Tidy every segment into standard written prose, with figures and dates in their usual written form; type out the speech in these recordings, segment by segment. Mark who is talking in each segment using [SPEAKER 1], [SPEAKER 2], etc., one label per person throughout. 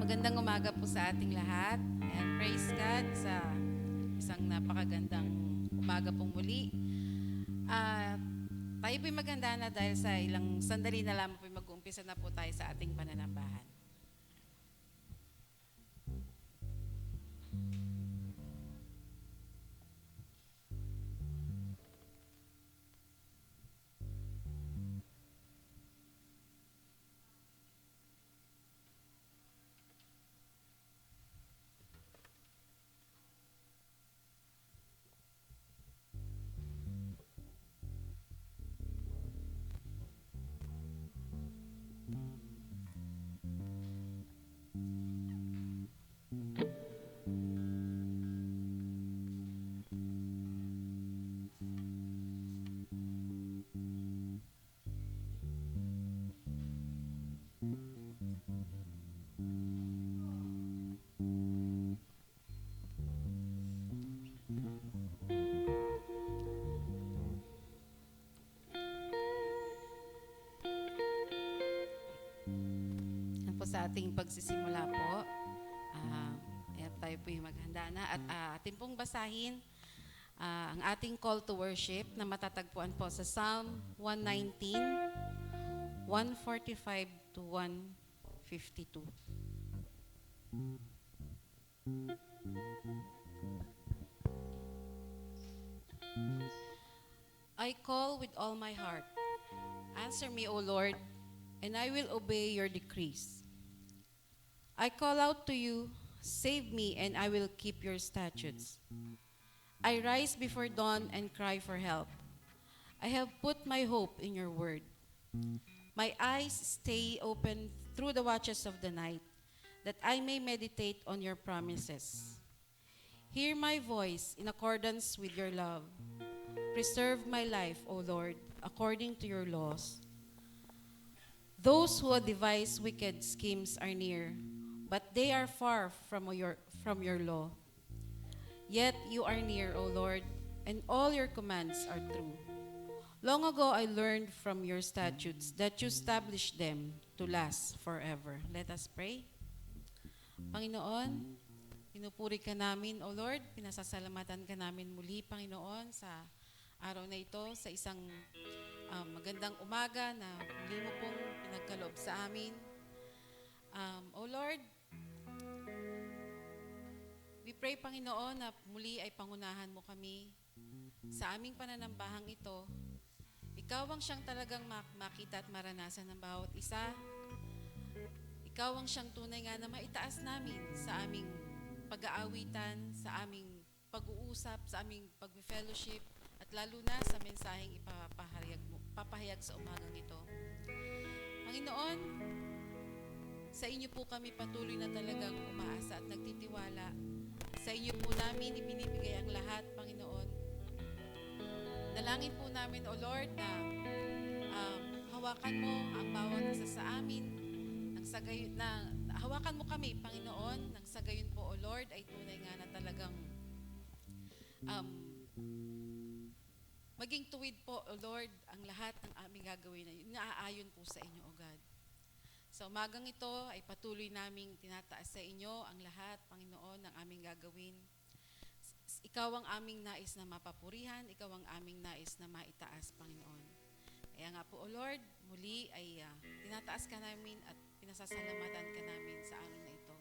[SPEAKER 1] Magandang umaga po sa ating lahat. And praise God sa isang napakagandang umaga pong muli. Tayo po'y maganda na dahil sa ilang sandali na lamang po'y mag-uumpisa na po tayo sa ating pananambahan. Sa ating pagsisimula po, tayo po yung maghanda na at ating pong basahin ang ating call to worship na matatagpuan po sa Psalm 119, 145 to 152. I call with all my heart. Answer me, O Lord, and I will obey your decrees. I call out to you, save me, and I will keep your statutes. I rise before dawn and cry for help. I have put my hope in your word. My eyes stay open through the watches of the night, that I may meditate on your promises. Hear my voice in accordance with your love. Preserve my life, O Lord, according to your laws. Those who devise wicked schemes are near, but they are far from your law. Yet you are near, O Lord, and all your commands are true. Long ago I learned from your statutes that you established them to last forever. Let us pray. Panginoon, pinupuri ka namin, O Lord, pinasasalamatan ka namin muli, Panginoon, sa araw na ito, sa isang magandang umaga na muli mo pong pinagkaloob sa amin. O Lord, we pray, Panginoon, na muli ay pangunahan mo kami sa aming pananambahang ito. Ikaw ang siyang talagang makita at maranasan ng bawat isa. Ikaw ang siyang tunay nga na maitaas namin sa aming pag-aawitan, sa aming pag-uusap, sa aming pag-fellowship, at lalo na sa mensaheng papahayag sa umagang ito. Panginoon, sa inyo po kami patuloy na talagang umaasa at nagtitiwala. Sa inyo po namin ibinibigay ang lahat, Panginoon. Dalangin po namin, O Lord, na hawakan mo ang bawat isa sa amin. Hawakan mo kami, Panginoon, nang sa gayon po, O Lord, ay tunay nga na talagang maging tuwid po, O Lord, ang lahat ng aming gagawin na naaayon po sa inyo, O God. Sa umagang ito ay patuloy naming tinataas sa inyo ang lahat, Panginoon, ng aming gagawin. Ikaw ang aming nais na mapapurihan, ikaw ang aming nais na maitaas, Panginoon. Kaya nga po, O Lord, muli ay tinataas ka namin at pinasasalamatan ka namin sa araw na ito.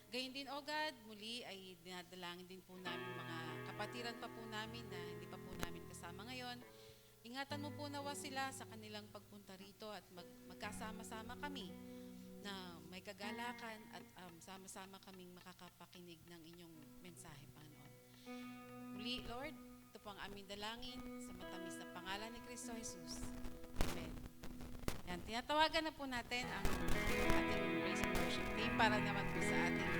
[SPEAKER 1] Gayun din, O God, muli ay dinadalangin din po namin mga kapatiran pa po namin na hindi pa po namin kasama ngayon. Ingatan mo po nawa sila sa kanilang pagpunta rito at magkasama-sama kami na may kagalakan at sama-sama kaming makakapakinig ng inyong mensahe, Panginoon. Muli, Lord, ito po ang aming dalangin sa matamis na pangalan ni Kristo Jesus. Amen. Yan, tinatawagan na po natin ang ating praise and worship team para naman po sa ating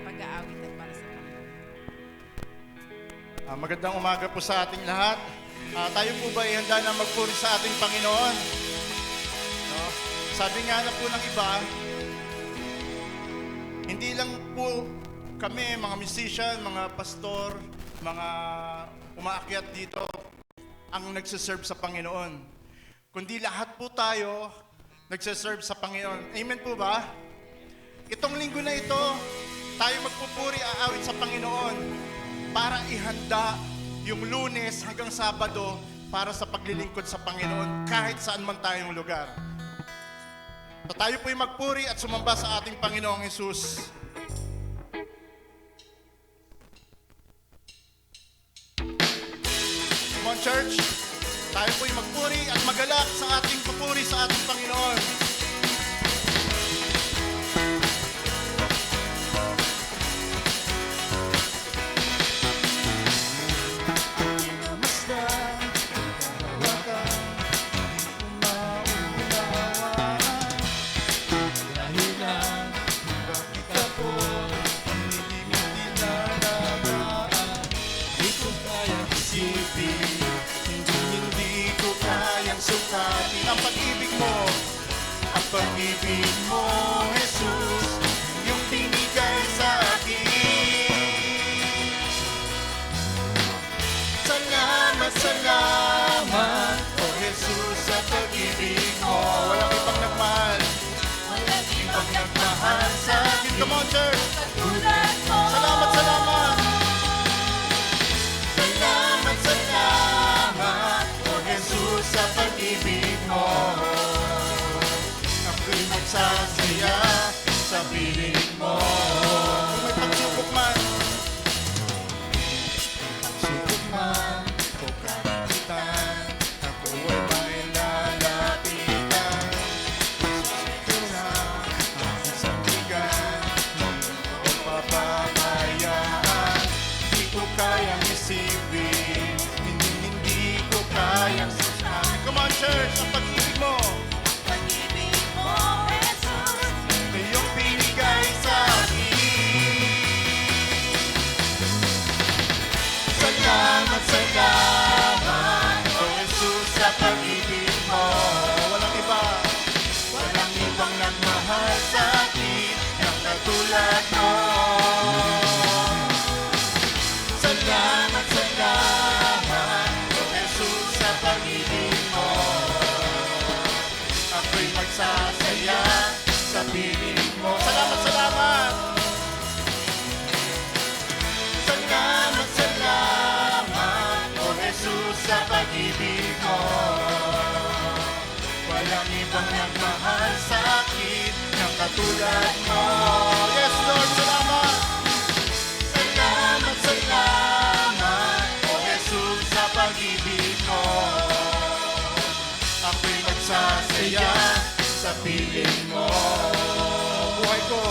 [SPEAKER 1] pag-aawit at para sa Panginoon.
[SPEAKER 2] Magandang umaga po sa ating lahat. Tayo po ba ay handa na magpuri sa ating Panginoon? No? Sabi nga na po ng iba, hindi lang po kami, mga musician, mga pastor, mga umaakyat dito, ang nagsiserve sa Panginoon. Kundi lahat po tayo nagsiserve sa Panginoon. Amen po ba? Itong linggo na ito, tayo magpupuri, aawit sa Panginoon para ihanda yung Lunes hanggang Sabado para sa paglilingkod sa Panginoon kahit saan man tayong lugar. So tayo po'y magpuri at sumamba sa ating Panginoong Hesus. Come on, church. Tayo po'y magpuri at magalak sa ating papuri sa ating Panginoon. Ang pag-ibig mo, Jesus, yung binigay sa akin. Salamat, salamat, oh Jesus, sa pag-ibig mo. Walang ibang nagmahal, walang ibang nagmahal sa akin. Come on, church! Salamat, salamat! Salamat, salamat, oh Jesus, sa pag-ibig mo. Ako'y magsasaya sa piling mo. Kung may pagsubok man o kagitan, ako ay may lalapitan. Ikaw na aking sandigan, o papamayaan. Hindi ko kayang isipin, hindi ko kayang sasabihin. Come on, church, ang pag-ibig mo. Iyong binigay sa akin. Salamat, salamat, oh Jesus, sa pag-ibig mo. Walang ibang nagmahal sa akin ng katulad mo. Salamat, salamat, oh Jesus, sa pag-ibig mo. Ako'y magsasaya sa piling mo. Salamat, salamat. Salamat, salamat, oh Jesus, sa pag-ibig mo. Walang ibang nagmahal sa akin ng katulad mo. Yes, Lord, salamat. Salamat, salamat, oh Jesus, sa pag-ibig mo. Ako'y magsasaya sa piling mo. Buhay ko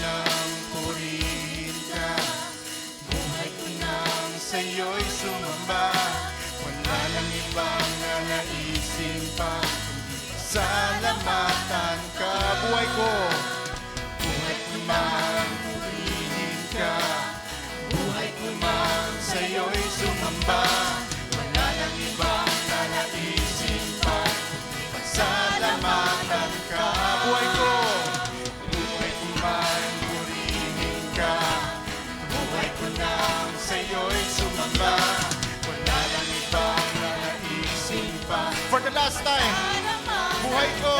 [SPEAKER 2] nang purihin ka. Buhay ko nang sa'yo'y sumamba. Wala nang ibang nanaisin pa, kundi pasalamatan ka. Buhay ko nang purihin ka. Buhay ko nang sa'yo'y sumamba. Wala nang ibang nanaisin pa, salamatan ka. Buhay ko man purihin ka. Buhay ko nang sa'yo'y sumamba. Wala lang ibang nanaisin pa. For the last time, buhay ko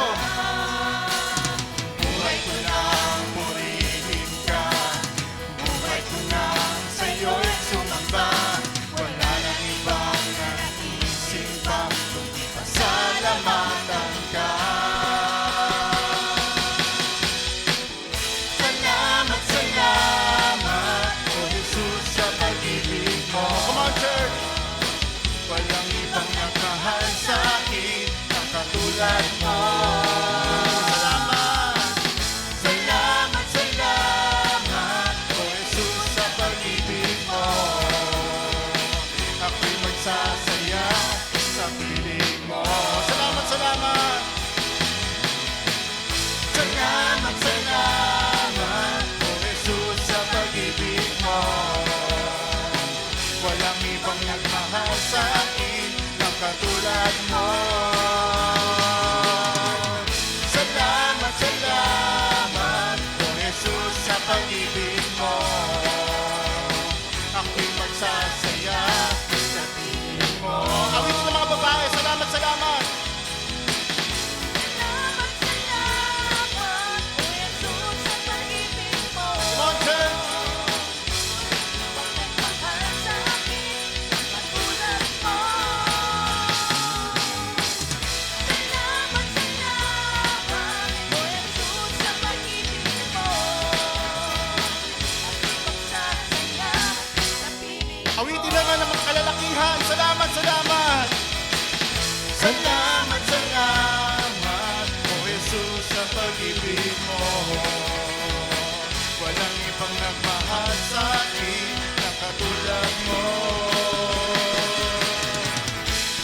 [SPEAKER 2] ibang nagmahal sa akin na katulad mo.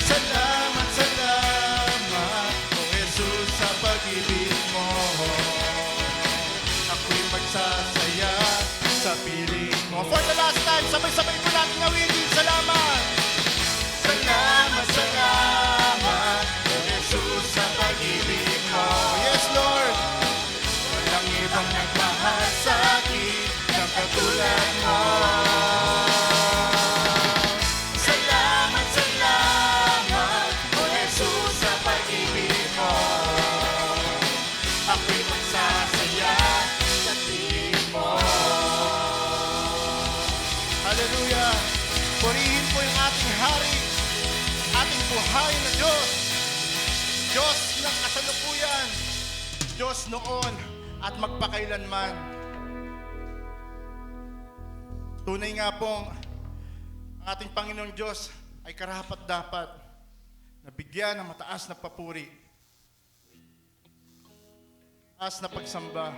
[SPEAKER 2] Salamat, salamat, O Jesus, sa pag-ibig mo. Ako'y magsasaya sa piling mo. For the last time, sabay-sabay po natin awitin. Salamat! Salamat, salamat, O Jesus, sa pag-ibig mo. Yes, Lord! Walang ibang nagmahal sa akin na katulad mo. Salamat, salamat, O Jesus, sa pag-ibig mo. Ako'y magsasaya sa piling mo. Hallelujah! Purihin po yung ating hari, ating buhay na Diyos. Diyos ng kasalukuyan, Diyos noon at magpakailanman. Tunay nga pong ang ating Panginoong Diyos ay karapat-dapat na bigyan ng mataas na papuri, mataas na pagsamba.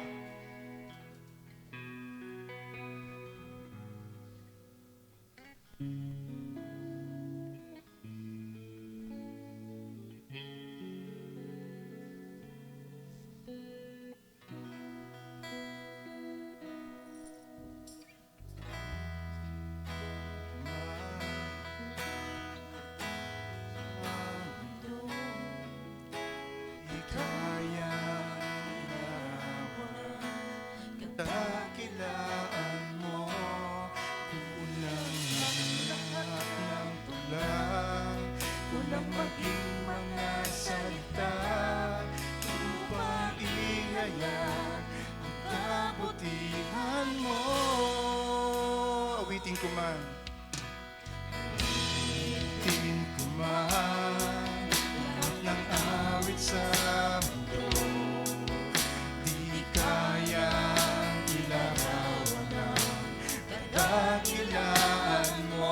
[SPEAKER 2] Dakilaan mo, kulang lahat ng tulang, kulang maging mga salita, upang ihayag ang kabutihan mo. Awitin ko man. Awitin ko man, lahat ng awit sa mundo, di kaya dakilaan mo,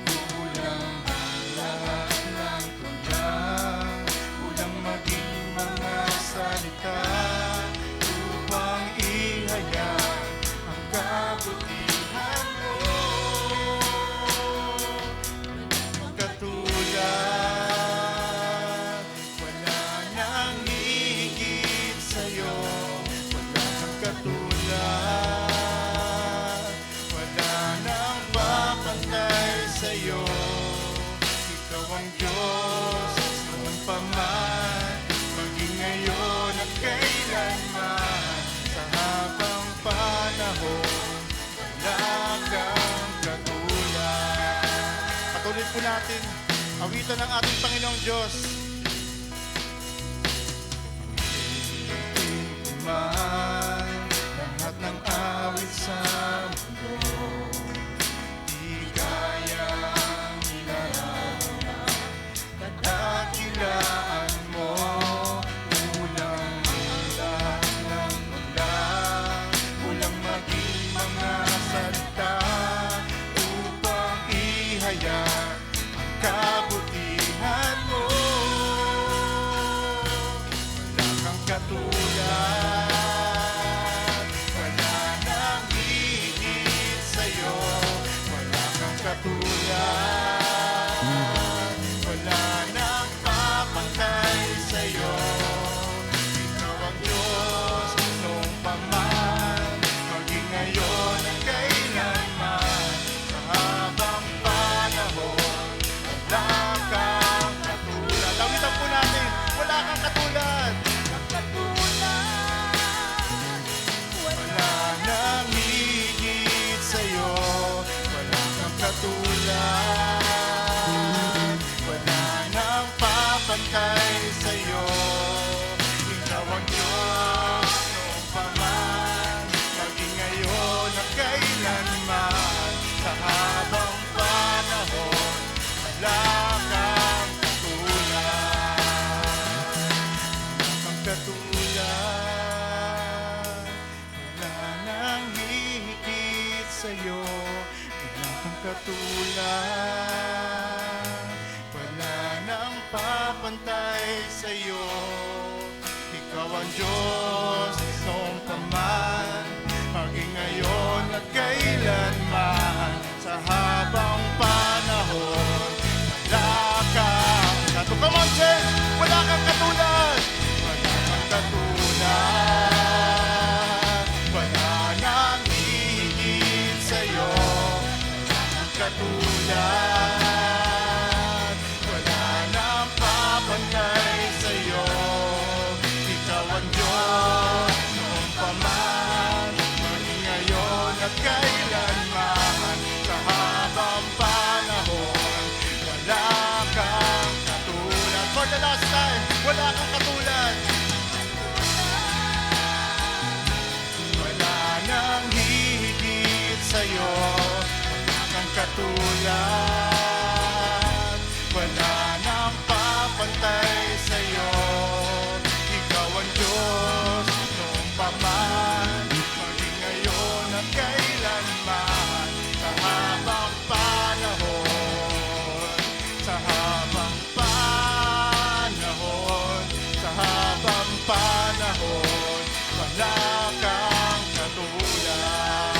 [SPEAKER 2] kulang ang lahat ng tulang, kulang maging mga salita, upang ihayag ang kabutihan mo. Katulad, wala nang higit sa'yo, wala kang katulad. Sa'yo, ikaw ang Diyos noon pa man, maging ngayon at kailanman, sa habang panahon, wala kang katulad. Patuloy po natin awitan ng ating Panginoong Diyos. Awitin ko man lahat ng awit sa mundo, dakilaan mo, kulang lahat ng ulan, kulang maging mga salita, upang ihayag ang kabutihan mo. Wala kang katulad, wala nang higit sa'yo, wala kang katulad. Sa'yo, ikaw ang Diyos noong pa man, maging ngayon at kailanman, sa habang panahon, wala kang katulad. Lawitan po natin, wala kang katulad. Wala nang higit sa'yo, wala kang katulad. Wala nang papantay sa'yo, ikaw ang Diyos noong pa man, maging ngayon at kailanman, sa habang panahon, wala kang katulad. Wala kang katulad, wala nang hihigit sa'yo, wala kang katulad. Wala nang papantay sa'yo, ikaw ang Diyos noong pa man, maging ngayon katulad. Wala nang papantay sa'yo. Ikaw ang Diyos noong pa man, maging ngayon at kailanman. Sa habang panahon, sa habang panahon, sa habang panahon, wala kang katulad.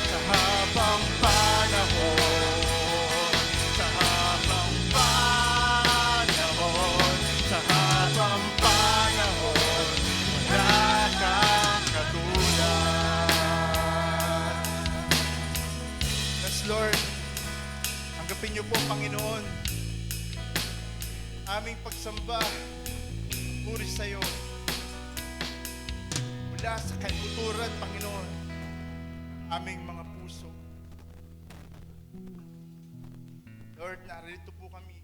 [SPEAKER 2] Sa habang panahon, sa habang panahon, sa habang panahon, wala kang katulad. Yes, Lord, tanggapin niyo po, Panginoon, aming pagsamba, puri sa'yo. Mula sa kaibuturan, Panginoon, aming mga puso. Lord, narito po kami.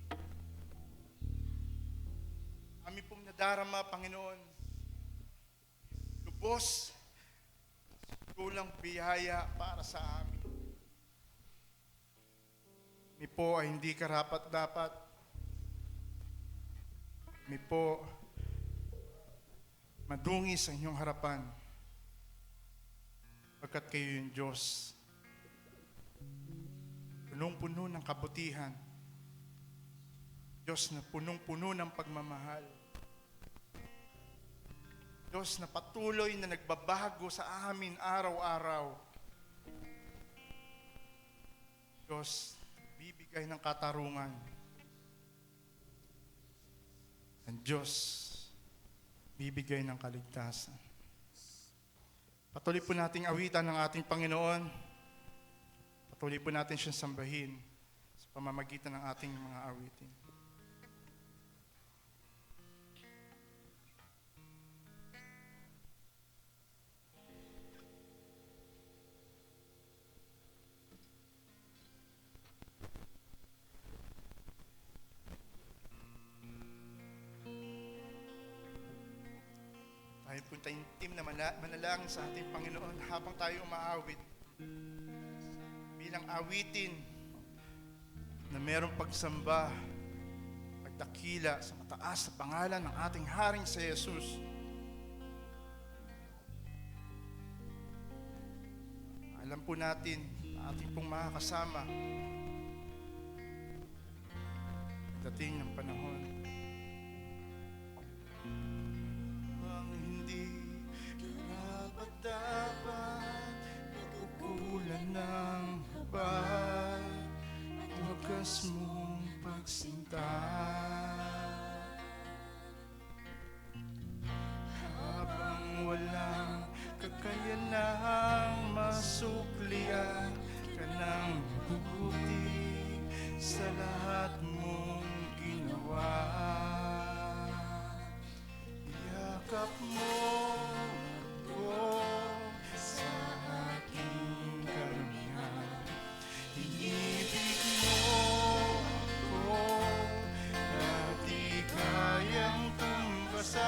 [SPEAKER 2] Kami pong nadarama, Panginoon. Lubos, kulang biyaya para sa amin. Kami po ay hindi karapat-dapat. Kami po madungi sa inyong harapan. Pagkat kayo yung Diyos. Punong-puno ng kabutihan. Diyos na punong-puno ng pagmamahal. Diyos na patuloy na nagbabago sa amin araw-araw. Diyos, bibigay ng katarungan. Ang Diyos, bibigay ng kaligtasan. Patuloy po nating awitan ng ating Panginoon. Patuloy po natin siyang sambahin sa pamamagitan ng ating mga awitin. Tayo po tayo na manalangin sa ating Panginoon habang tayo umaawit. Bilang awitin na merong pagsamba, pagdakila sa mataas na pangalan ng ating Haring si Jesus. Alam po natin na ating pong makakasama dating ng panahon. Ang hindi karapat-dapat, pagkukulan ng habag, at wagas mong pagsinta. Habang walang kakayanang masuklian ka ng mabuti sa lahat mong ginawa. Yakap mo ko sa aking karamihan. Inibig mo ko na di kayang tumbasan.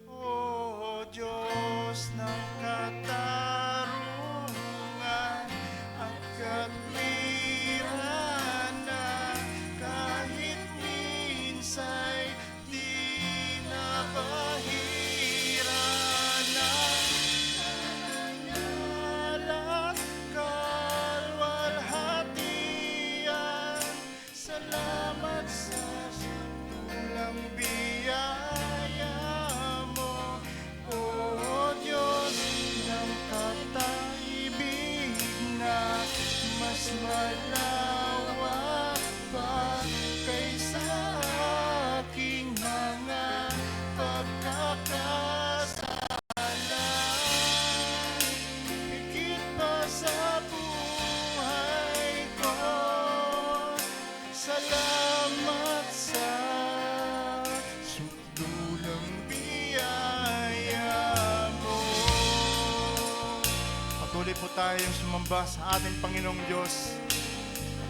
[SPEAKER 2] O Diyos ng katarungan at katwiranan, kahit minsa'y di napahiranan, nananalat kalwalhatian. Salamat sa tulang biyaya mo, O Diyos ng kataibig na mas malawak pa kaysa aking mga pagkakasalan. Higit pa sa buhay ko, salamat sa sukdulang biyaya mo. Patuloy po tayong sumamba sa ating Panginoong Diyos.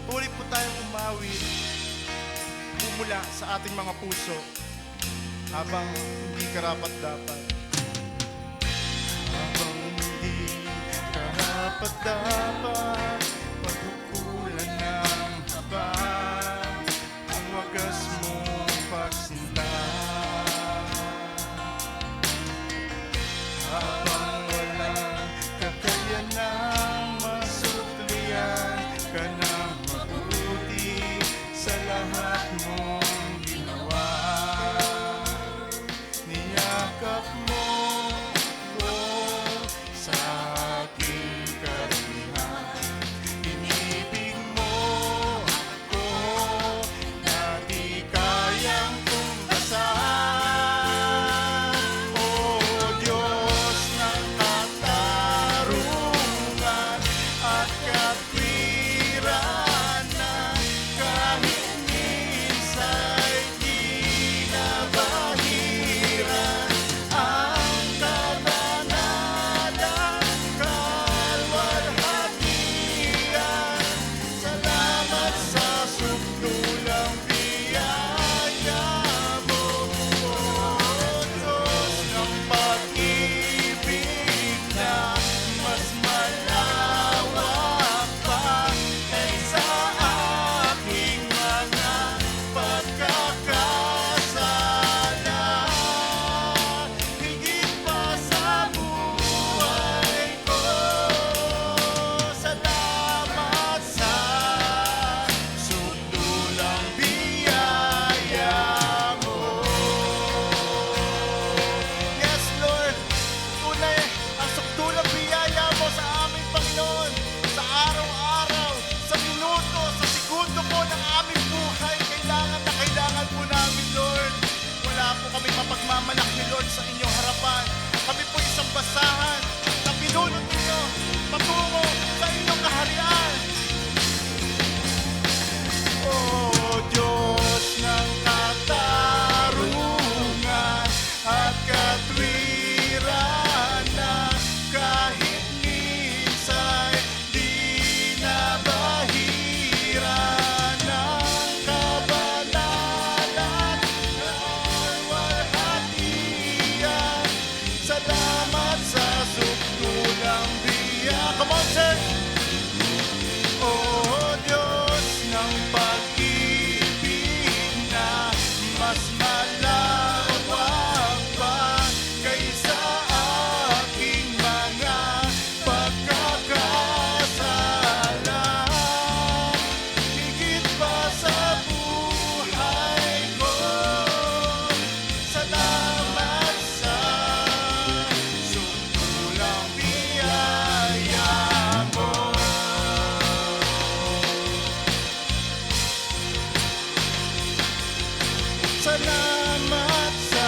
[SPEAKER 2] Patuloy po tayong umawit, bumula sa ating mga puso habang hindi karapat-dapat. dapat pagkukulan ng habang ang wagas mong pagsinta. Habang walang kakayanang masuklian ka ng mabuti sa lahat mong ginawa. Niyakap mo ko sa aking karamihan. Inibig mo ako na di kayang tumbasan. O Diyos ng katarungan at katwiran na kahit minsa'y di nabahiran ang kabanalan, kalwalhatian. Salamat sa sukdulang biyaya mo, O Diyos ng pag-ibig na mas malawak pa kaysa aking mga pagkakasala. Higit pa sa buhay ko, salamat sa sukdulang biyaya mo. Yes, Lord, tunay ang sukdulang biyaya mo sa aming Panginoon, sa araw-araw, sa minuto, sa segundo po ng aming buhay. Kailangan na kailangan po namin, Lord. Wala po kami mapagmamalaki, Lord, sa inyong harapan. Kami po isang basahan na pinunot ninyo patungo sa inyong kaharian. O Diyos ng katarungan at katwiran na kahit minsa'y di nabahiran ng kabanalan, kalwalhatian. Salamat sa sukdulang biyaya. Come on, church! O Diyos ng pag-ibig na mas malawak pa kaysa aking mga pagkakasala. Higit pa sa buhay ko, salamat sa sukdulang biyaya mo. Salamat sa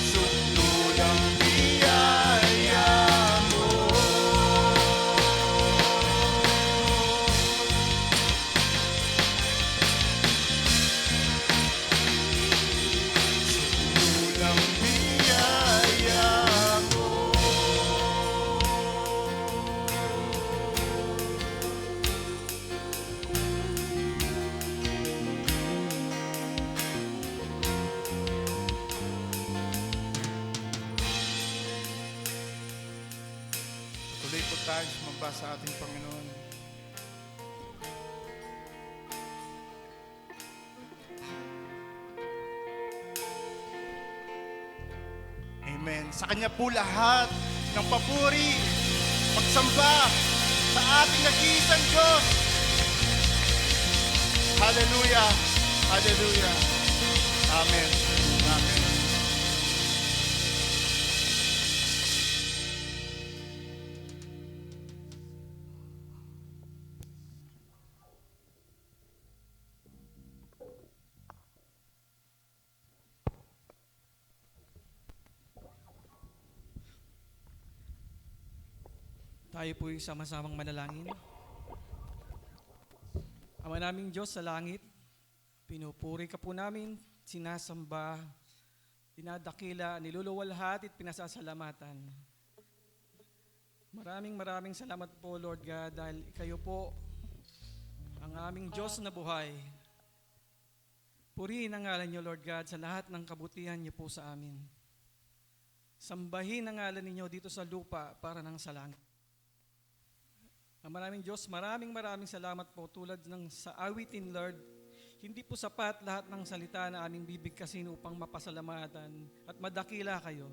[SPEAKER 2] sukdulang biyaya mo. Sukdulang biyaya mo. Tuloy po tayo sumamba sa ating Panginoon. Amen. Sa Kanya po lahat ng papuri, pagsamba sa ating nag-iisang Diyos. Hallelujah. Hallelujah. Amen. Amen.
[SPEAKER 3] Tayo po'y sama-samang manalangin. Ama naming Diyos sa langit, pinupuri ka po namin, sinasamba, dinadakila, niluluwalhati at pinasasalamatan. Maraming salamat po, Lord God, dahil kayo po ang aming Diyos na buhay. Purihin ang ngalan niyo, Lord God, sa lahat ng kabutihan niyo po sa amin. Sambahin ang ngalan ninyo dito sa lupa para nang sa langit. Maraming Diyos, maraming salamat po tulad ng sa awitin, Lord. Hindi po sapat lahat ng salita na aming bibigkasin upang mapasalamatan at madakila kayo.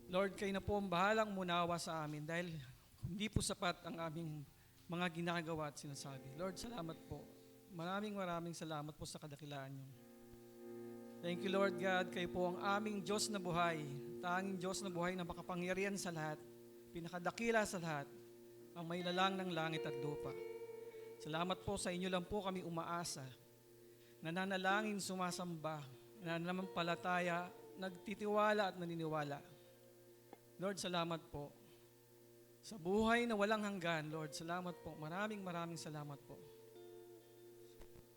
[SPEAKER 3] Lord, kayo na po ang bahalang munawa sa amin dahil hindi po sapat ang aming mga ginagawa at sinasabi. Lord, salamat po. Maraming salamat po sa kadakilaan niyo. Thank you, Lord God. Kayo po ang aming Diyos na buhay. Tanging Diyos na buhay na makapangyarihan sa lahat. Pinakadakila sa lahat. Ang may lalang ng langit at lupa. Salamat po sa inyo lang po kami umaasa. Nananalangin, sumasamba. Nananampalataya, nagtitiwala at naniniwala. Lord, salamat po. Sa buhay na walang hanggan, Lord, salamat po. Maraming salamat po.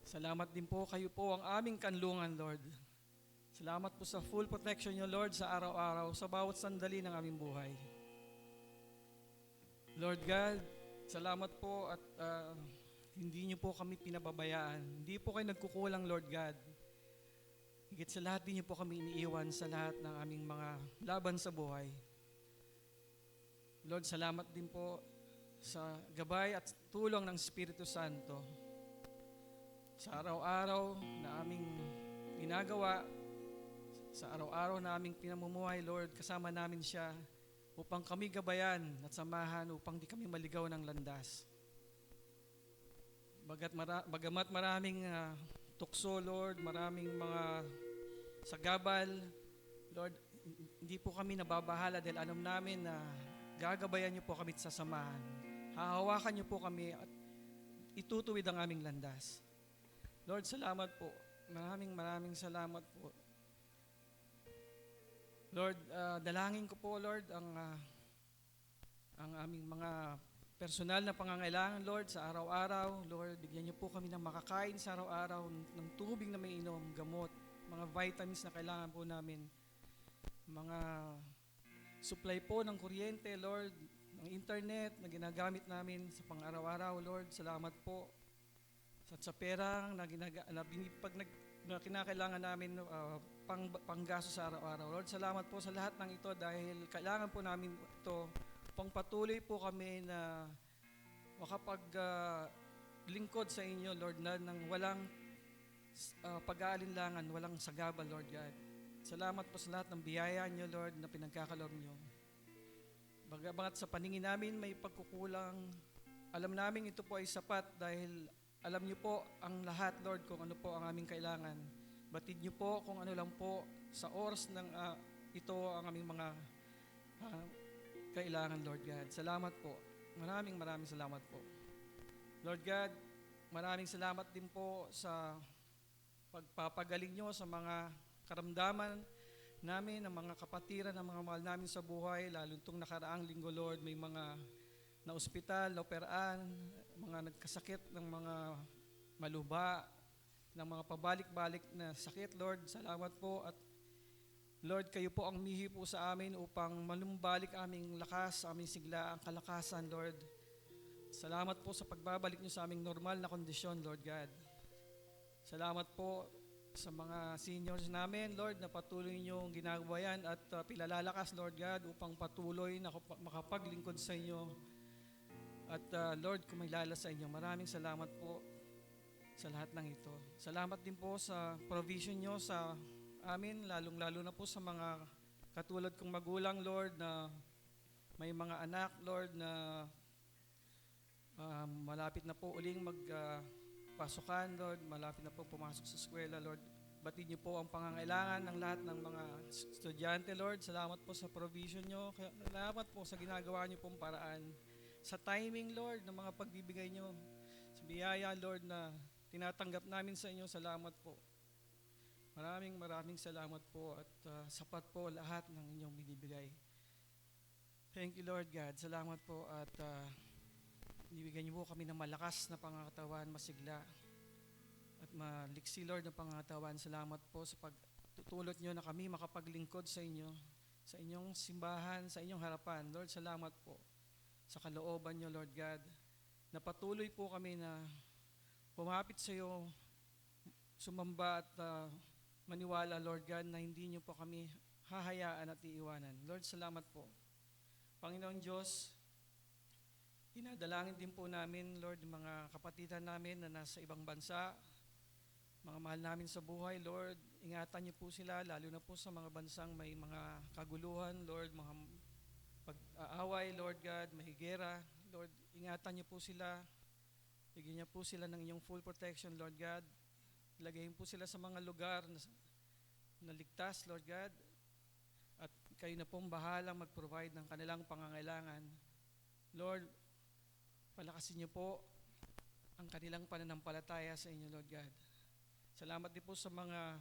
[SPEAKER 3] Salamat din po, kayo po ang aming kanlungan, Lord. Salamat po sa full protection niyo, Lord, sa araw-araw, sa bawat sandali ng aming buhay. Lord God, salamat po at hindi niyo po kami pinababayaan. Hindi po kayo nagkukulang, Lord God. Higit sa lahat, din niyo po kami iniiwan sa lahat ng aming mga laban sa buhay. Lord, salamat din po sa gabay at tulong ng Espiritu Santo sa araw-araw na aming ginagawa, sa araw-araw na aming pinamumuhay, Lord, kasama namin siya upang kami gabayan at samahan upang di kami maligaw ng landas. Bagamat maraming tukso, Lord, maraming mga sagabal, Lord, hindi po kami nababahala dahil alam namin na gagabayan niyo po kami at sasamahan. Hahawakan niyo po kami at itutuwid ang aming landas. Lord, salamat po. Maraming salamat po. Lord, dalangin ko po, Lord, ang aming mga personal na pangangailangan, Lord, sa araw-araw. Lord, bigyan niyo po kami ng makakain sa araw-araw, ng tubig na may inom, gamot, mga vitamins na kailangan po namin, mga supply po ng kuryente, Lord, ng internet na ginagamit namin sa pang-araw-araw, Lord. Salamat po. At sa pera na kinakailangan namin panggaso sa araw-araw. Lord, salamat po sa lahat ng ito dahil kailangan po namin ito upang patuloy po kami na makapaglingkod sa inyo, Lord, na nang walang pag-aalinlangan, walang sagabal, Lord God. Salamat po sa lahat ng biyaya niyo, Lord, na pinagkakaloob niyo. Bagamat sa paningin namin may pagkukulang, alam namin ito po ay sapat dahil alam niyo po ang lahat, Lord, kung ano po ang aming kailangan. Batid niyo po kung ano lang po sa oras ng ito ang aming mga kailangan, Lord God. Salamat po. Maraming salamat po. Lord God, maraming salamat din po sa pagpapagaling niyo sa mga karamdaman namin, ng mga kapatiran, ng mga mahal namin sa buhay, lalo itong nakaraang linggo, Lord, may mga na-ospital, na-operaan, mga nagkasakit ng mga maluba, ng mga pabalik-balik na sakit, Lord. Salamat po at Lord, kayo po ang mihi po sa amin upang malumbalik aming lakas, aming sigla, ang kalakasan, Lord. Salamat po sa pagbabalik niyo sa aming normal na kondisyon, Lord God. Salamat po sa mga seniors namin, Lord, na patuloy niyong ginagawa yan at pilalalakas, Lord God, upang patuloy na makapaglingkod sa inyo. At Lord, kumilala sa inyo. Maraming salamat po sa lahat ng ito. Salamat din po sa provision niyo sa amin, lalong-lalo na po sa mga katulad kong magulang, Lord, na may mga anak, Lord, na malapit na po uling pasukan, Lord, malapit na po pumasok sa eskwela, Lord. Batid niyo po ang pangangailangan ng lahat ng mga estudyante, Lord. Salamat po sa provision niyo. Salamat po sa ginagawa niyo pong paraan. Sa timing, Lord, ng mga pagbibigay niyo. Sa biyaya, Lord, na tinatanggap namin sa inyo. Salamat po. Maraming salamat po at sapat po lahat ng inyong binibigay. Thank you, Lord God. Salamat po at ibigay niyo po kami ng malakas na pangangatawan, masigla at maliksi, Lord, na pangangatawan. Salamat po sa pagtutulot niyo na kami makapaglingkod sa inyo, sa inyong simbahan, sa inyong harapan. Lord, salamat po sa kalooban niyo, Lord God, na patuloy po kami na pumapit sa iyo, sumamba at maniwala, Lord God, na hindi niyo po kami hahayaan at iiwanan. Lord, salamat po. Panginoon Diyos, Dinadalangin din po namin, Lord, yung mga kapatidan namin na nasa ibang bansa, mga mahal namin sa buhay, Lord. Ingatan niyo po sila, lalo na po sa mga bansang may mga kaguluhan, Lord, mga pag-aaway, Lord God, mahigera. Lord, ingatan niyo po sila. Bigyan niyo po sila ng inyong full protection, Lord God. Ilagay po sila sa mga lugar na ligtas, Lord God. At kayo na pong bahalang mag-provide ng kanilang pangangailangan. Lord, palakasin niyo po ang kanilang pananampalataya sa inyo, Lord God. Salamat din po sa mga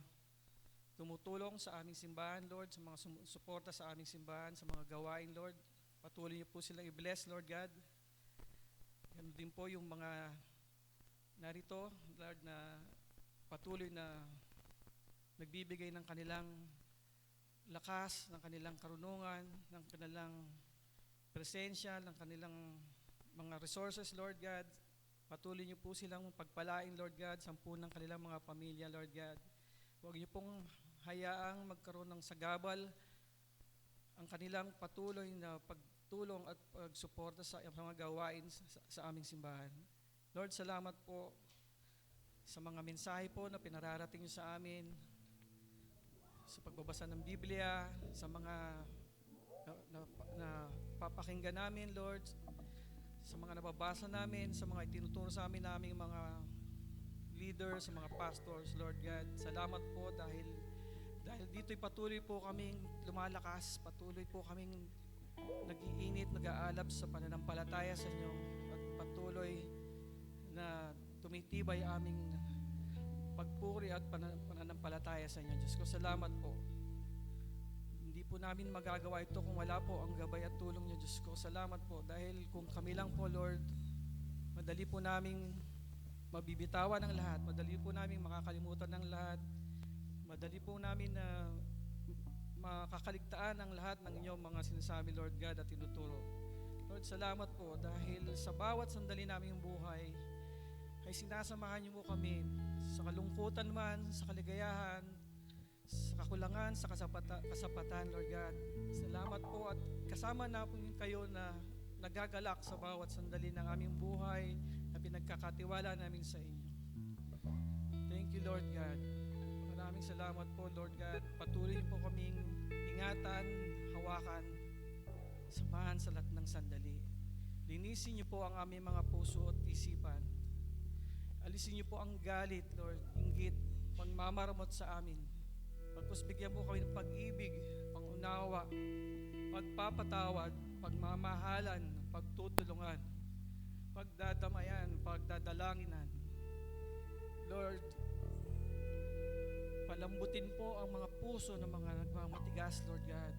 [SPEAKER 3] tumutulong sa aming simbahan, Lord, sa mga suporta sa aming simbahan, sa mga gawain, Lord. Patuloy niyo po silang i-bless, Lord God. Yan din po yung mga narito, Lord, na patuloy na nagbibigay ng kanilang lakas, ng kanilang karunungan, ng kanilang presensya, ng kanilang mga resources, Lord God. Patuloy niyo po silang pagpalain, Lord God, sampu ng kanilang mga pamilya, Lord God. Huwag niyo pong hayaang magkaroon ng sagabal ang kanilang patuloy na pagtulong at pagsuporta sa mga gawain sa aming simbahan. Lord, salamat po sa mga mensahe po na pinararating niyo sa amin, sa pagbabasa ng Biblia, sa mga na papakinggan namin, Lord, sa mga nababasa namin, sa mga itinuturo sa amin naming mga leaders, sa mga pastors, Lord God. Salamat po dahil dito'y patuloy po kaming lumalakas, patuloy po kaming nag-iinit, nag-aalab sa pananampalataya sa inyo at patuloy na tumitibay aming pagpuri at pananampalataya sa inyo. Diyos ko, salamat po. Hindi po namin magagawa ito kung wala po ang gabay at tulong niyo, Diyos ko. Salamat po dahil kung kami lang po, Lord, madali po naming mabibitawan ng lahat, madali po naming makakalimutan ng lahat, madali po namin na makakaligtaan ang lahat ng inyong mga sinasabi, Lord God, at tinuturo. Lord, salamat po dahil sa bawat sandali naming buhay ay sinasamahan niyo po kami sa kalungkutan man, sa kaligayahan, sa kakulangan, sa kasapatan, Lord God. Salamat po at kasama na po kayo na nagagalak sa bawat sandali ng aming buhay na pinagkakatiwala namin sa inyo. Thank you, Lord God. Maraming salamat po, Lord God. Patuloy po kaming ingatan, hawakan, samahan sa lahat ng sandali. Linisin niyo po ang aming mga puso at isipan. Alisin niyo po ang galit, Lord, inggit, pagmamaramot sa amin. Pagpus bigyan mo kami ng pag-ibig, pangunawa, pagpapatawad, pagmamahalan, pagtutulungan, pagdadamayan, pagdadalanginan. Lord, palambutin po ang mga puso ng mga nagmamatigas, Lord God.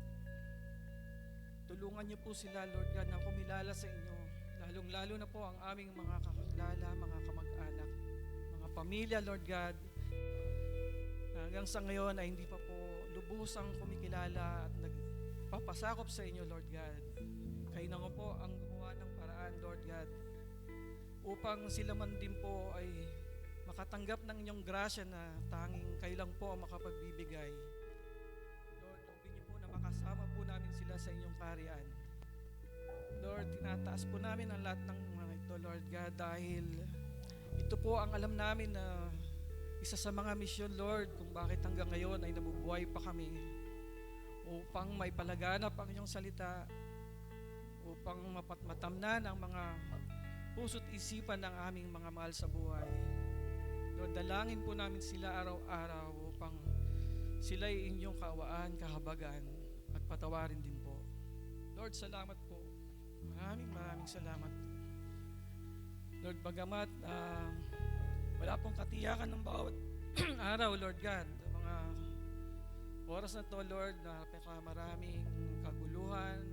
[SPEAKER 3] Tulungan niyo po sila, Lord God, na kumilala sa inyo. Lalong-lalo na po ang aming mga kakilala, mga kamag-anak, mga pamilya, Lord God. Hanggang sa ngayon ay hindi pa po lubusang kumikilala at nagpapasakop sa inyo, Lord God. Kayo na nga po ang gumawa ng paraan, Lord God, upang sila man din po ay makatanggap ng inyong grasya na tanging kayo lang po ang makapagbibigay. Lord, huwag niyo po na makasama po namin sila sa inyong kaharian. Lord, tinataas po namin ang lahat ng mga ito, Lord God, dahil ito po ang alam namin na isa sa mga misyon, Lord, kung bakit hanggang ngayon ay nabubuhay pa kami upang may palaganap ang inyong salita, upang matamnan ang mga puso't isipan ng aming mga mahal sa buhay. Lord, dalangin po namin sila araw-araw upang sila'y inyong kaawaan, kahabagan, at patawarin din po. Lord, salamat po. Maraming salamat. Lord, bagamat wala pong katiyakan ng bawat araw, Lord God, mga oras na to, Lord, na maraming kaguluhan,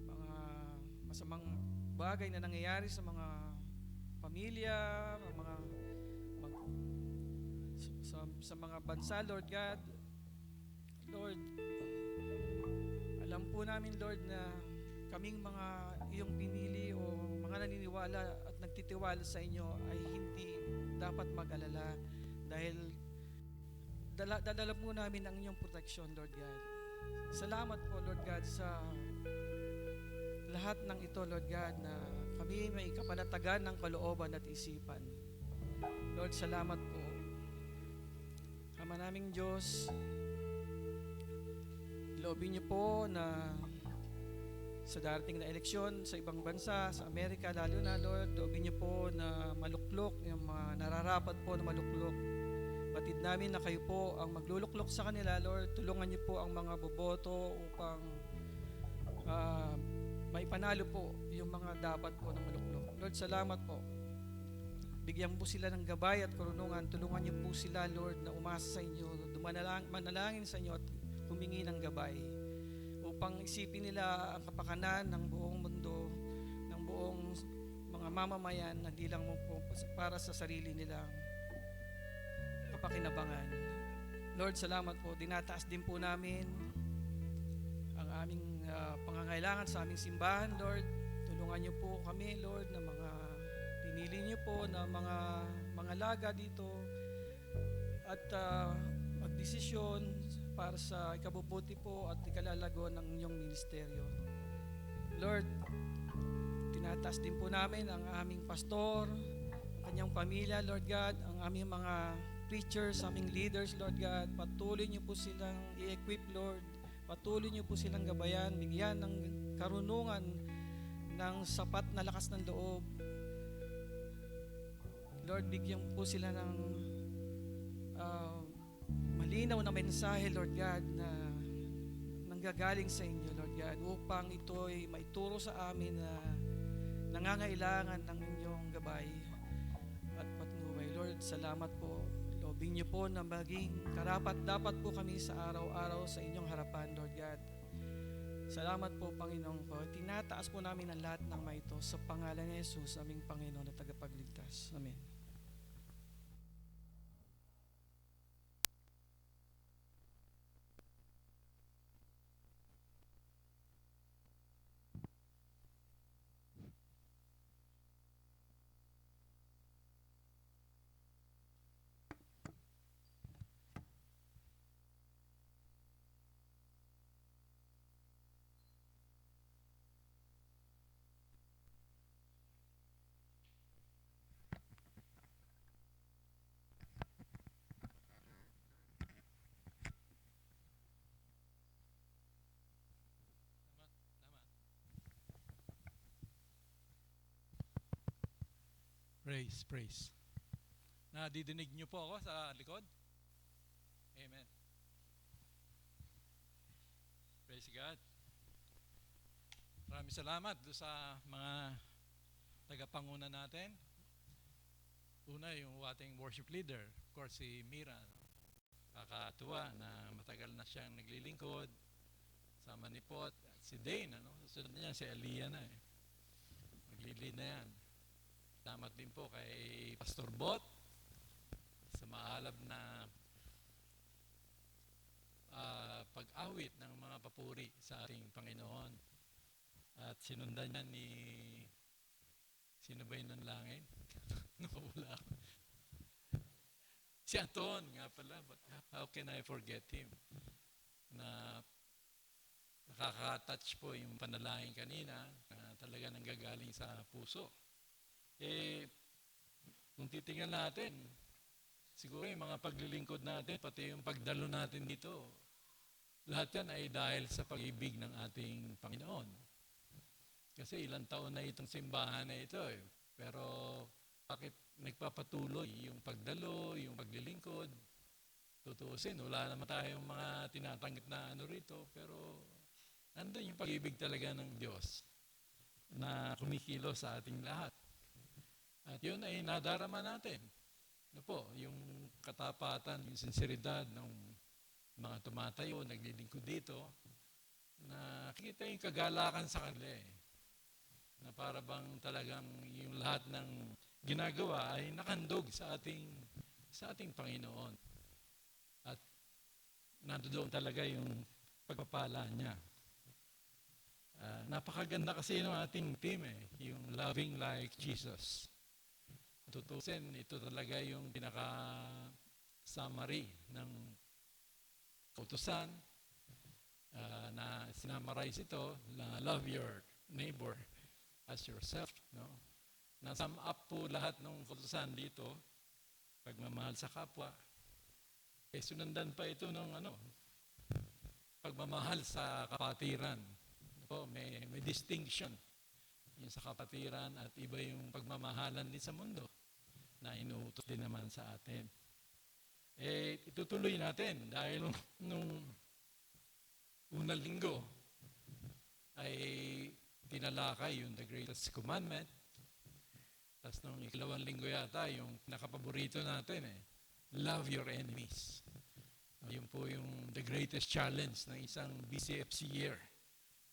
[SPEAKER 3] mga masamang bagay na nangyayari sa mga pamilya, sa mga bansa, Lord God. Lord, alam po namin, Lord, na kaming mga iyong pinili o mga naniniwala at nagtitiwala sa inyo ay hindi dapat mag-alala dahil dala po namin ang inyong proteksyon, Lord God. Salamat po, Lord God, sa lahat ng ito, Lord God, na kami may kapanatagan ng kalooban at isipan. Lord, salamat po. Ama naming Diyos, loobin niyo po na sa darating na eleksyon sa ibang bansa, sa Amerika lalo na, Lord, loobin niyo po na maluklok, yung mga nararapat po na maluklok. Batid namin na kayo po ang magluluklok sa kanila, Lord. Tulungan niyo po ang mga boboto upang maipanalo po yung mga dapat po na maluklok. Lord, salamat po. Bigyan po sila ng gabay at karunungan. Tulungan niyo po sila, Lord, na umasa sa inyo, manalangin sa inyo at humingi ng gabay upang isipin nila ang kapakanan ng buong mundo, ng buong mga mamamayan, na di lang mo po para sa sarili nilang kapakinabangan. Lord, salamat po. Dinataas din po namin ang aming pangangailangan sa aming simbahan, Lord. Tulungan niyo po kami, Lord, na mga pinili niyo po na mga laga dito at magdesisyon para sa ikabubuti po at ikalalago ng inyong ministeryo. Lord, tinataas din po namin ang aming pastor, ang kanyang pamilya, Lord God, ang aming mga preachers, aming leaders, Lord God. Patuloy niyo po silang i-equip, Lord. Patuloy niyo po silang gabayan, bigyan ng karunungan, ng sapat na lakas ng loob. Lord, bigyan po sila ng malinaw na mensahe, Lord God, na nanggagaling sa inyo, Lord God, upang ito ay maituro sa amin na nangangailangan ng inyong gabay at patnubay. Lord, salamat po. Loobin niyo po na maging karapat-dapat po kami sa araw-araw sa inyong harapan, Lord God. Salamat po, Panginoon ko. Tinataas po namin ang lahat ng mga ito sa pangalan ni Jesus, aming Panginoon at tagapagligtas. Amen.
[SPEAKER 4] Praise. Nadidinig niyo po ako sa likod? Amen. Praise God. Maraming salamat doon sa mga tagapanguna natin. Una, yung ating worship leader, of course, si Mira. Kakatuwa na matagal na siyang naglilingkod. Sama ni Pot, si Dane, susunod niya si Aliyah na eh. Maglilid na yan. Salamat din po kay Pastor Bot sa maalab na pag-awit ng mga papuri sa ating Panginoon. At sinundan niya ni sino ba yun ng langit? Nakawala ako. Si Anton nga pala, but how can I forget him? Na nakaka-touch po yung panalangin kanina na talaga nanggagaling sa puso. Kung titingnan natin, siguro yung mga paglilingkod natin, pati yung pagdalo natin dito, lahat yan ay dahil sa pag-ibig ng ating Panginoon. Kasi ilang taon na itong simbahan na ito eh. Pero bakit nagpapatuloy yung pagdalo, yung paglilingkod? Tutuusin, wala naman tayong mga tinatanggap na rito, pero nandun yung pag-ibig talaga ng Diyos na kumikilos sa ating lahat. At yun ay nadarama natin. Yung katapatan, yung sinseridad ng mga tumatayo, naglilingkod dito, na kita yung kagalakan sa kanila eh. Na para bang talagang yung lahat ng ginagawa ay nakandog sa ating Panginoon. At nandoon talaga yung pagpapala niya. Napakaganda kasi ng ating team eh, yung Loving Like Jesus. Tutusin, ito talaga yung pinaka-summary ng kautusan na sinamarize ito na love your neighbor as yourself. No? Nasum up po lahat ng kautusan dito, pagmamahal sa kapwa. Sunundan pa ito ng pagmamahal sa kapatiran. Po, may distinction yung sa kapatiran at iba yung pagmamahalan din sa mundo na inuutos din naman sa atin. Itutuloy natin dahil nung unang linggo ay tinalakay yung the greatest commandment. Tapos nung ikalawang linggo yata, yung nakapaborito natin love your enemies. Yun po yung the greatest challenge ng isang BCFC year.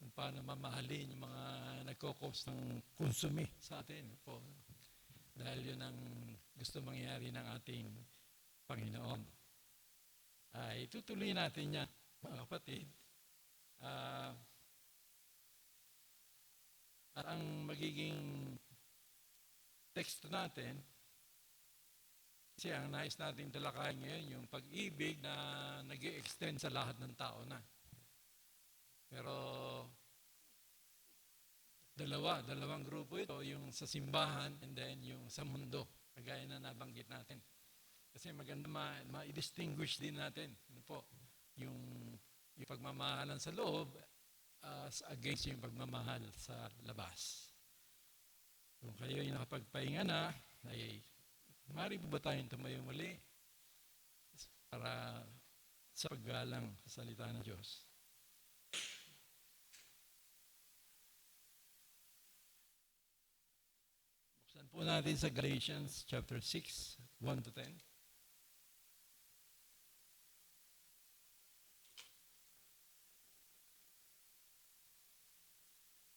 [SPEAKER 4] Kung paano mamahalin yung mga nagkokos ng konsumi sa atin po. Dahil yun ang gusto mangyari ng ating Panginoon. Itutuloy natin niya, mga kapatid. At ang magiging teksto natin, kasi ang nais natin talakayin ngayon, yung pag-ibig na nag-i-extend sa lahat ng tao na. Pero dalawang grupo ito, yung sa simbahan and then yung sa mundo, kagaya na nabanggit natin. Kasi maganda ma-distinguish din natin yung pagmamahalan sa loob against yung pagmamahal sa labas. Kung kayo yung nakapagpahinga na, ay maaari po ba tayong tumayo muli para sa paggalang sa salita ng Diyos? Buksan po natin sa Galatians chapter 6, 1 to 10.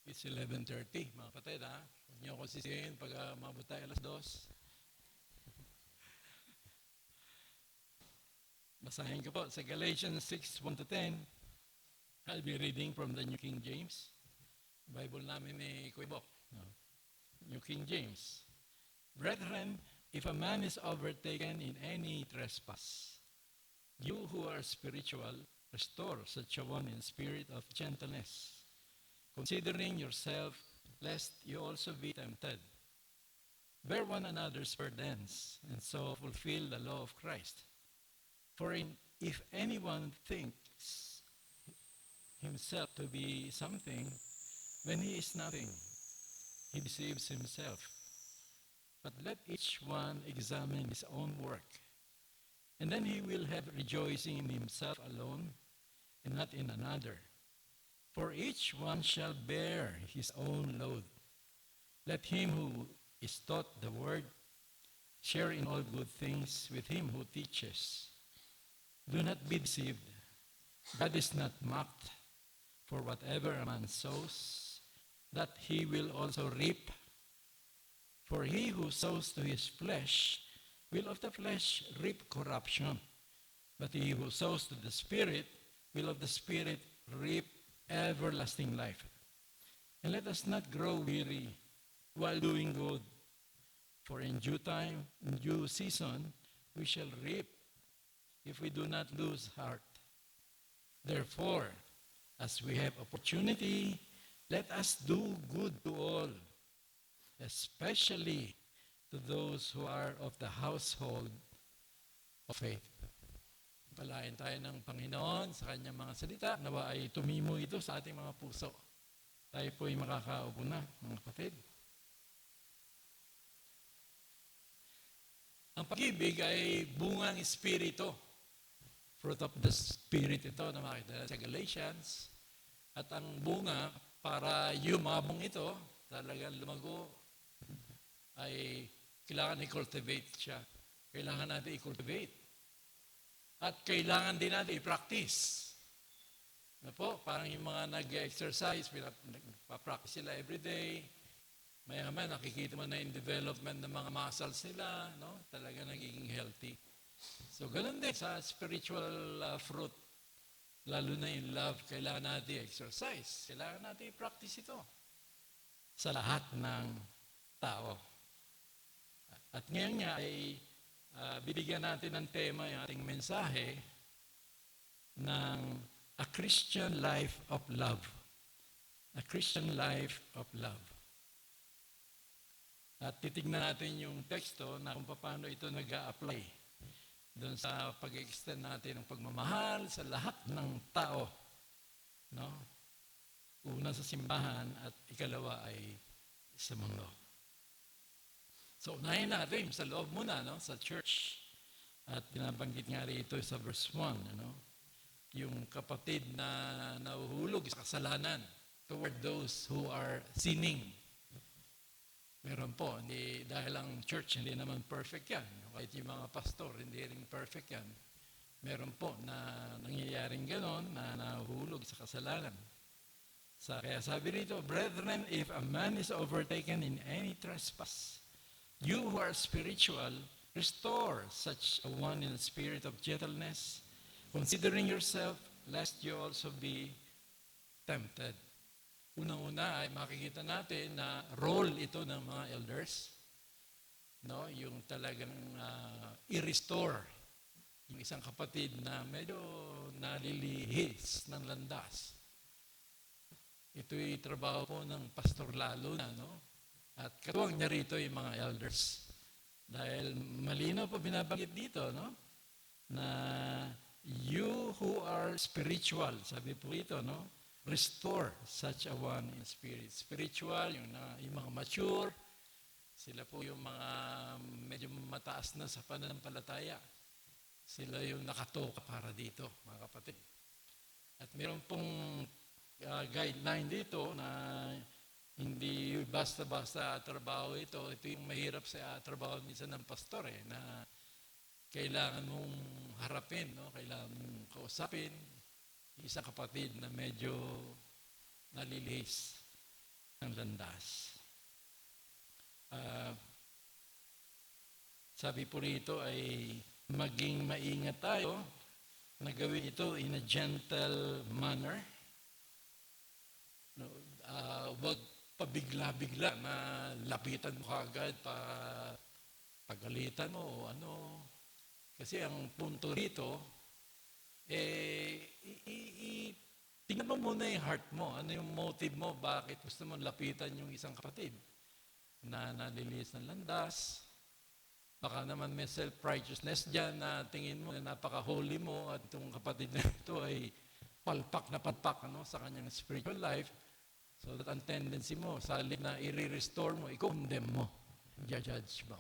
[SPEAKER 4] It's 11:30, mga kapatid, ha? Huwag niyo ako sisihin pag mabot tayo alas 2. Basahin ko po sa Galatians 6, 1 to 10. I'll be reading from the New King James. Bible namin ni Kuya Bok. New King James. Brethren, if a man is overtaken in any trespass, you who are spiritual, restore such a one in spirit of gentleness, considering yourself, lest you also be tempted. Bear one another's burdens, and so fulfill the law of Christ. For if anyone thinks himself to be something, when he is nothing, he deceives himself. But let each one examine his own work, and then he will have rejoicing in himself alone, and not in another. For each one shall bear his own load. Let him who is taught the word share in all good things with him who teaches. Do not be deceived. God is not mocked, for whatever a man sows, that he will also reap. For he who sows to his flesh will of the flesh reap corruption, but he who sows to the Spirit will of the Spirit reap everlasting life. And let us not grow weary while doing good, for in due time, in due season, we shall reap if we do not lose heart. Therefore, as we have opportunity, let us do good to all, especially to those who are of the household of faith. Palain tayo ng Panginoon sa kanyang mga salita. Nawa ay tumimo ito sa ating mga puso. Tayo po ay makakaupo na, mga kapatid. Ang pag-ibig ay bungang espiritu. Fruit of the Spirit ito na makita sa Galatians. At ang bunga, para yumabong ito, talagang lumago, ay kailangan i-cultivate siya. Kailangan natin i-cultivate. At kailangan din natin i-practice. Parang yung mga nag-exercise, pa-practice sila everyday. Mayaman, nakikita mo na yung development ng mga muscles nila, no? Talaga nagiging healthy. So, ganun din sa spiritual fruit. Lalo na yung love, kailangan natin exercise. Kailangan natin i-practice ito sa lahat ng tao. At ngayon nga ay bibigyan natin ng tema yung ating mensahe ng A Christian Life of Love. A Christian Life of Love. At titignan natin yung teksto na kung paano ito nag-a-apply doon sa pag-extend natin ng pagmamahal sa lahat ng tao. No? Una sa simbahan at ikalawa ay sa mundo. So, unahin natin sa loob muna, no? Sa church. At binabanggit nga rito sa verse 1, ano? Yung kapatid na nahuhulog sa kasalanan toward those who are sinning. Meron po, hindi, dahil ang church hindi naman perfect yan. Kahit yung mga pastor, hindi rin perfect yan. Meron po na nangyayaring ganon na nahuhulog sa kasalanan. Kaya sabi rito, brethren, if a man is overtaken in any trespass, you who are spiritual, restore such a one in a spirit of gentleness, considering yourself, lest you also be tempted. Unang-una ay makikita natin na role ito ng mga elders, no? Yung talagang i-restore yung isang kapatid na medyo nalilihis ng landas. Ito'y trabaho po ng pastor lalo na, no? At katuwang niya rito yung mga elders. Dahil malinaw po binabanggit dito, no? Na you who are spiritual, sabi po ito, no? Restore such a one in spirit. Spiritual, yung mga mature, sila po yung mga medyo mataas na sa pananampalataya. Sila yung nakatoka para dito, mga kapatid. At meron pong guideline dito na hindi basta-basta trabaho ito. Ito yung mahirap sa trabaho minsan ng pastor, na kailangan mong harapin, no? Kailangan mong kausapin isang kapatid na medyo nalilihis ng landas. Sabi po rito ay maging maingat tayo na gawin ito in a gentle manner. No, wag pabigla-bigla na lapitan mo kagad, pagalitan mo o ano. Kasi ang punto rito, tingnan mo muna yung heart mo. Ano yung motive mo? Bakit gusto mo lapitan yung isang kapatid na nalilis ng landas? Baka naman may self-righteousness dyan na tingin mo na napaka-holy mo at itong kapatid na ito ay palpak na palpak, ano, sa kanyang spiritual life. So that ang tendency mo, sa halip na i-restore mo, i-condemn mo, i-judge mo.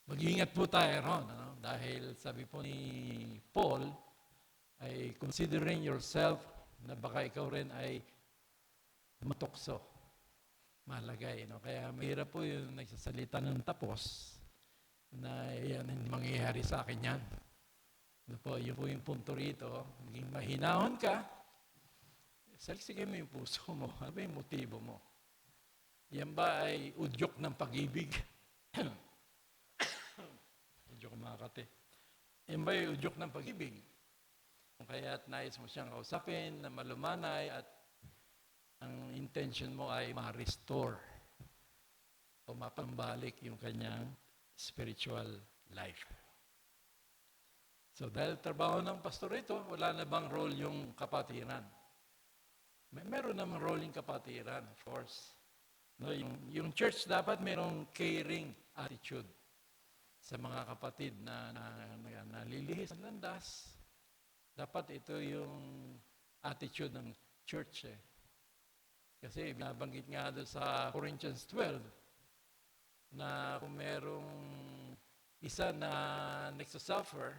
[SPEAKER 4] Mag-iingat po tayo ron, ano? Dahil sabi po ni Paul, ay considering yourself na baka ikaw rin ay matukso, malagay. No? Kaya mahirap po yung nagsasalita ng tapos na yan, hindi mangyayari sa akin yan. Yun po yung punto rito. Maging mahinahon ka, salisigay mo yung puso mo. Ano ba yung motibo mo? Yan ba ay udyok ng pag-ibig? Udyok mga kate. Yan ba ay udyok ng pag-ibig? Kaya't nais mo siyang kausapin na malumanay at ang intention mo ay ma-restore o mapambalik yung kanyang spiritual life. So dahil trabaho ng pastor ito, wala na bang role yung kapatiran? Meron namang role yung kapatiran, of course. No, yung church dapat merong caring attitude sa mga kapatid na nalilihis ng landas. Dapat ito yung attitude ng church. Kasi binabanggit nga doon sa Corinthians 12 na kung merong isa na nagsasuffer,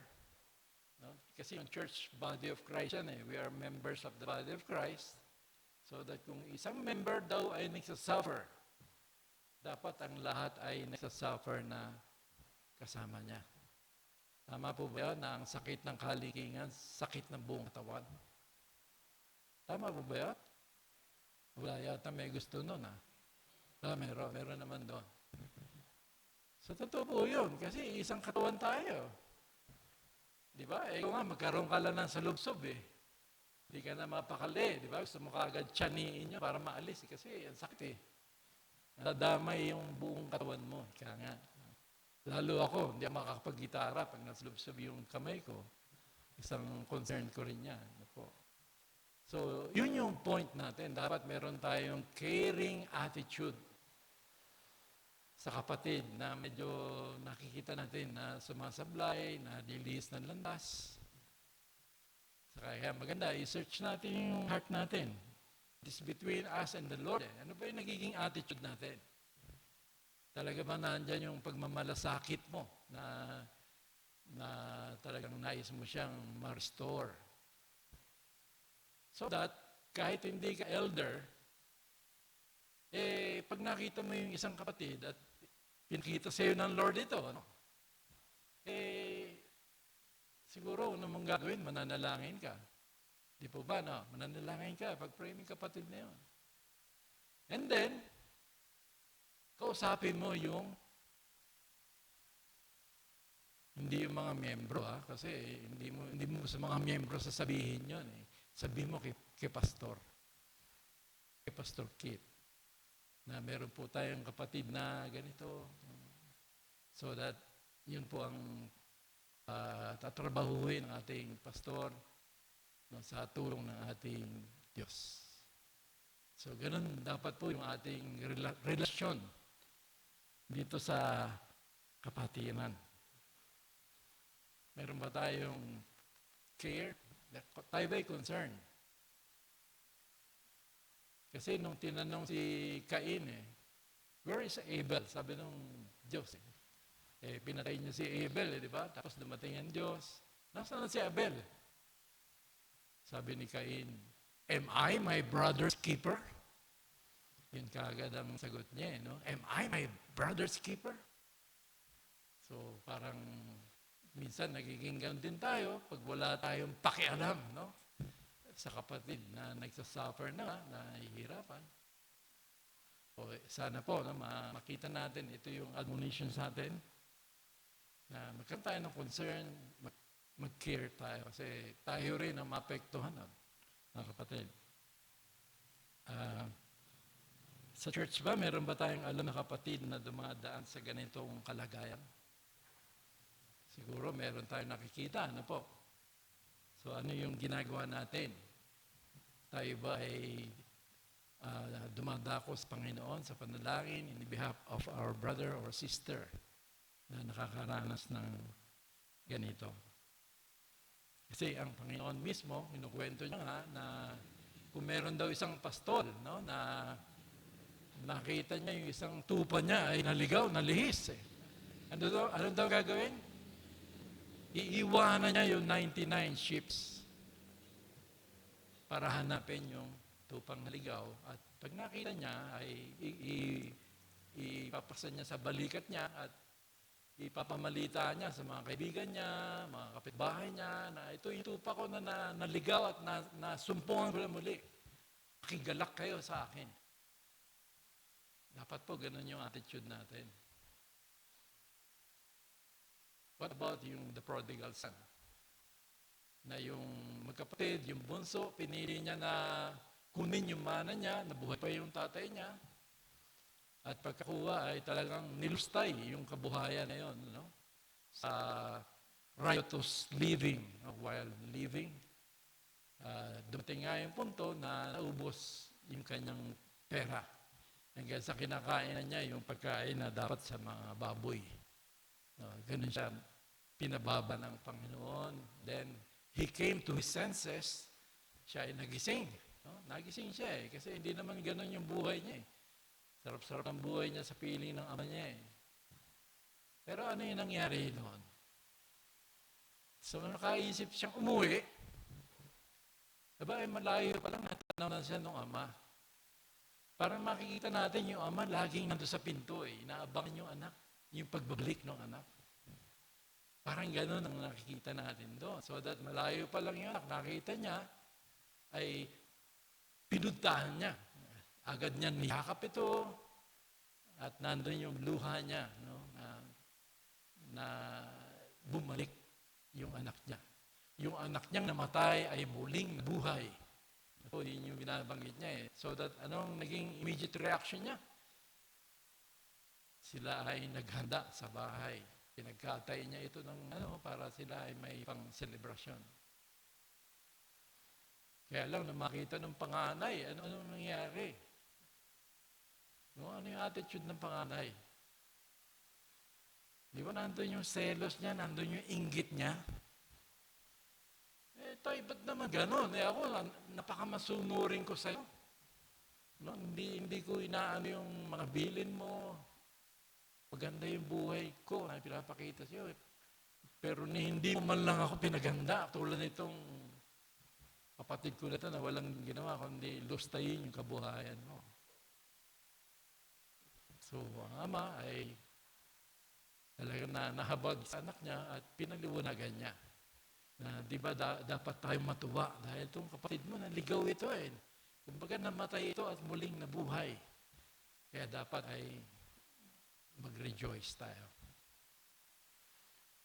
[SPEAKER 4] no? Kasi yung church, body of Christ yan. We are members of the body of Christ. So that kung isang member daw ay nagsasuffer, dapat ang lahat ay nagsasuffer na kasama niya. Tama po ba yan na ang sakit ng kalikingan, sakit ng buong katawan? Tama po ba yan? Wala yata may gusto nun, ha? Meron naman doon. So, totoo po yun, kasi isang katawan tayo. Di ba? Ikaw nga, magkaroon ka lang ng salubsob, Hindi ka na mapakali, di ba? Gusto mo kagad tiyaniin niya para maalis, kasi ang sakit, nadamay yung buong katawan mo, kaya nga. Lalo ako, hindi ako makakapag-gitara pag naslubsob yung kamay ko. Isang concern ko rin yan. So, yun yung point natin. Dapat meron tayong caring attitude sa kapatid na medyo nakikita natin na sumasablay, na lilis ng landas. Kaya maganda, i-search natin yung heart natin. It is between us and the Lord. Ano ba yung nagiging attitude natin? Talaga ba nandyan yung pagmamalasakit mo na talagang nais mo siyang ma-restore? So that kahit hindi ka elder, pag nakita mo yung isang kapatid at pinakita sa'yo ng Lord ito, siguro unang mong gagawin, mananalangin ka. Di po ba, mananalangin ka, pag-pray mo yung kapatid na yun. And then, kausapin mo hindi yung mga miyembro, kasi hindi mo sa mga miyembro sasabihin yun. Sabihin mo kay pastor. Kay Pastor Kit. Na meron po tayong kapatid na ganito. So that, yun po ang tatrabahuhin ng ating pastor sa tulong ng ating Diyos. So, ganun dapat po yung ating relasyon dito sa kapatiran. Meron ba tayong care? Tayo ba'y concern? Kasi nung tinanong si Cain, where is Abel? Sabi nung Diyos, pinatay niya si Abel, di ba? Tapos dumating ang Diyos. Nasaan na si Abel? Sabi ni Cain, am I my brother's keeper? Yun kaagad ang sagot niya, no? Am I my brother's keeper? So, parang minsan nagiging ganun din tayo pag wala tayong pakialam, no? Sa kapatid na nagsasuffer na nahihirapan. O sana po, makita natin, ito yung admonition sa atin, na magkaroon tayo ng concern, mag-care tayo, kasi tayo rin ang maapektuhan, mga kapatid. Sa church ba, meron ba tayong alam na kapatid na dumadaan sa ganitong kalagayan? Siguro meron tayong nakikita, ano po? So ano yung ginagawa natin? Tayo ba ay dumadako sa Panginoon sa panalangin in behalf of our brother or sister na nakakaranas ng ganito? Kasi ang Panginoon mismo, kinukwento niya nga na kung meron daw isang pastol, no, na nakita niya yung isang tupa niya ay naligaw, nalihis. Ano daw gagawin? Iiwanan niya yung 99 ships para hanapin yung tupang naligaw. At pag nakita niya, ay ipapasa niya sa balikat niya at ipapamalita niya sa mga kaibigan niya, mga kapitbahay niya, na ito yung tupa ko na naligaw at nasumpungan ko na muli. Makigalak kayo sa akin. Dapat po ganun yung attitude natin. What about the prodigal son? Na yung magkapatid, yung bunso, pinili niya na kunin yung mana niya, nabuhay pa yung tatay niya. At pagkakuha ay talagang nilustay yung kabuhayan na yun, no? Sa riotous living, while living. Dumating nga yung punto na naubos yung kanyang pera. Hanggang sa kinakain niya yung pagkain na dapat sa mga baboy. Ganun siya, pinababa ng Panginoon. Then, he came to his senses. Siya ay nagising. No? Nagising siya kasi hindi naman ganun yung buhay niya. Sarap-sarap ang buhay niya sa piling ng ama niya. Pero ano yung nangyari noon? So, nakaisip siyang umuwi. Diba, malayo pa lang natanaw na siya ng ama. Parang makikita natin yung ama laging nandun sa pinto. Inaabangan yung anak, yung pagbabalik ng anak. Parang gano'n ang nakikita natin doon. So that malayo pa lang yung anak, nakita niya, ay pinuntahan niya. Agad niya niyakap ito at nandun yung luha niya, no, na bumalik yung anak niya. Yung anak niyang namatay ay muling buhay. Ito, yun yung binabanggit niya. So that anong naging immediate reaction niya? Sila ay naghanda sa bahay. Pinagkatay niya ito ng para sila ay may pang-selebrasyon. Kaya lang na makita ng panganay, ano nangyari? No, ano yung attitude ng panganay? Di ba nandun yung selos niya, nandun yung inggit niya? Tay, ba't naman ganon? Ako, napakamasunurin ko sa'yo. No, hindi ko inaano yung mga bilin mo. Maganda yung buhay ko na pinapakita sa'yo. Pero hindi mo man lang ako pinaganda. Tulad nitong kapatid ko na ito na walang ginawa kundi lustayin yung kabuhayan mo. So, ang ama ay talagang nahabag sa anak niya at pinaliwanagan niya. Na di ba dapat tayong matuwa dahil itong kapatid mo naligaw ito eh. Kumbaga namatay ito at muling nabuhay. Kaya dapat ay mag-rejoice tayo.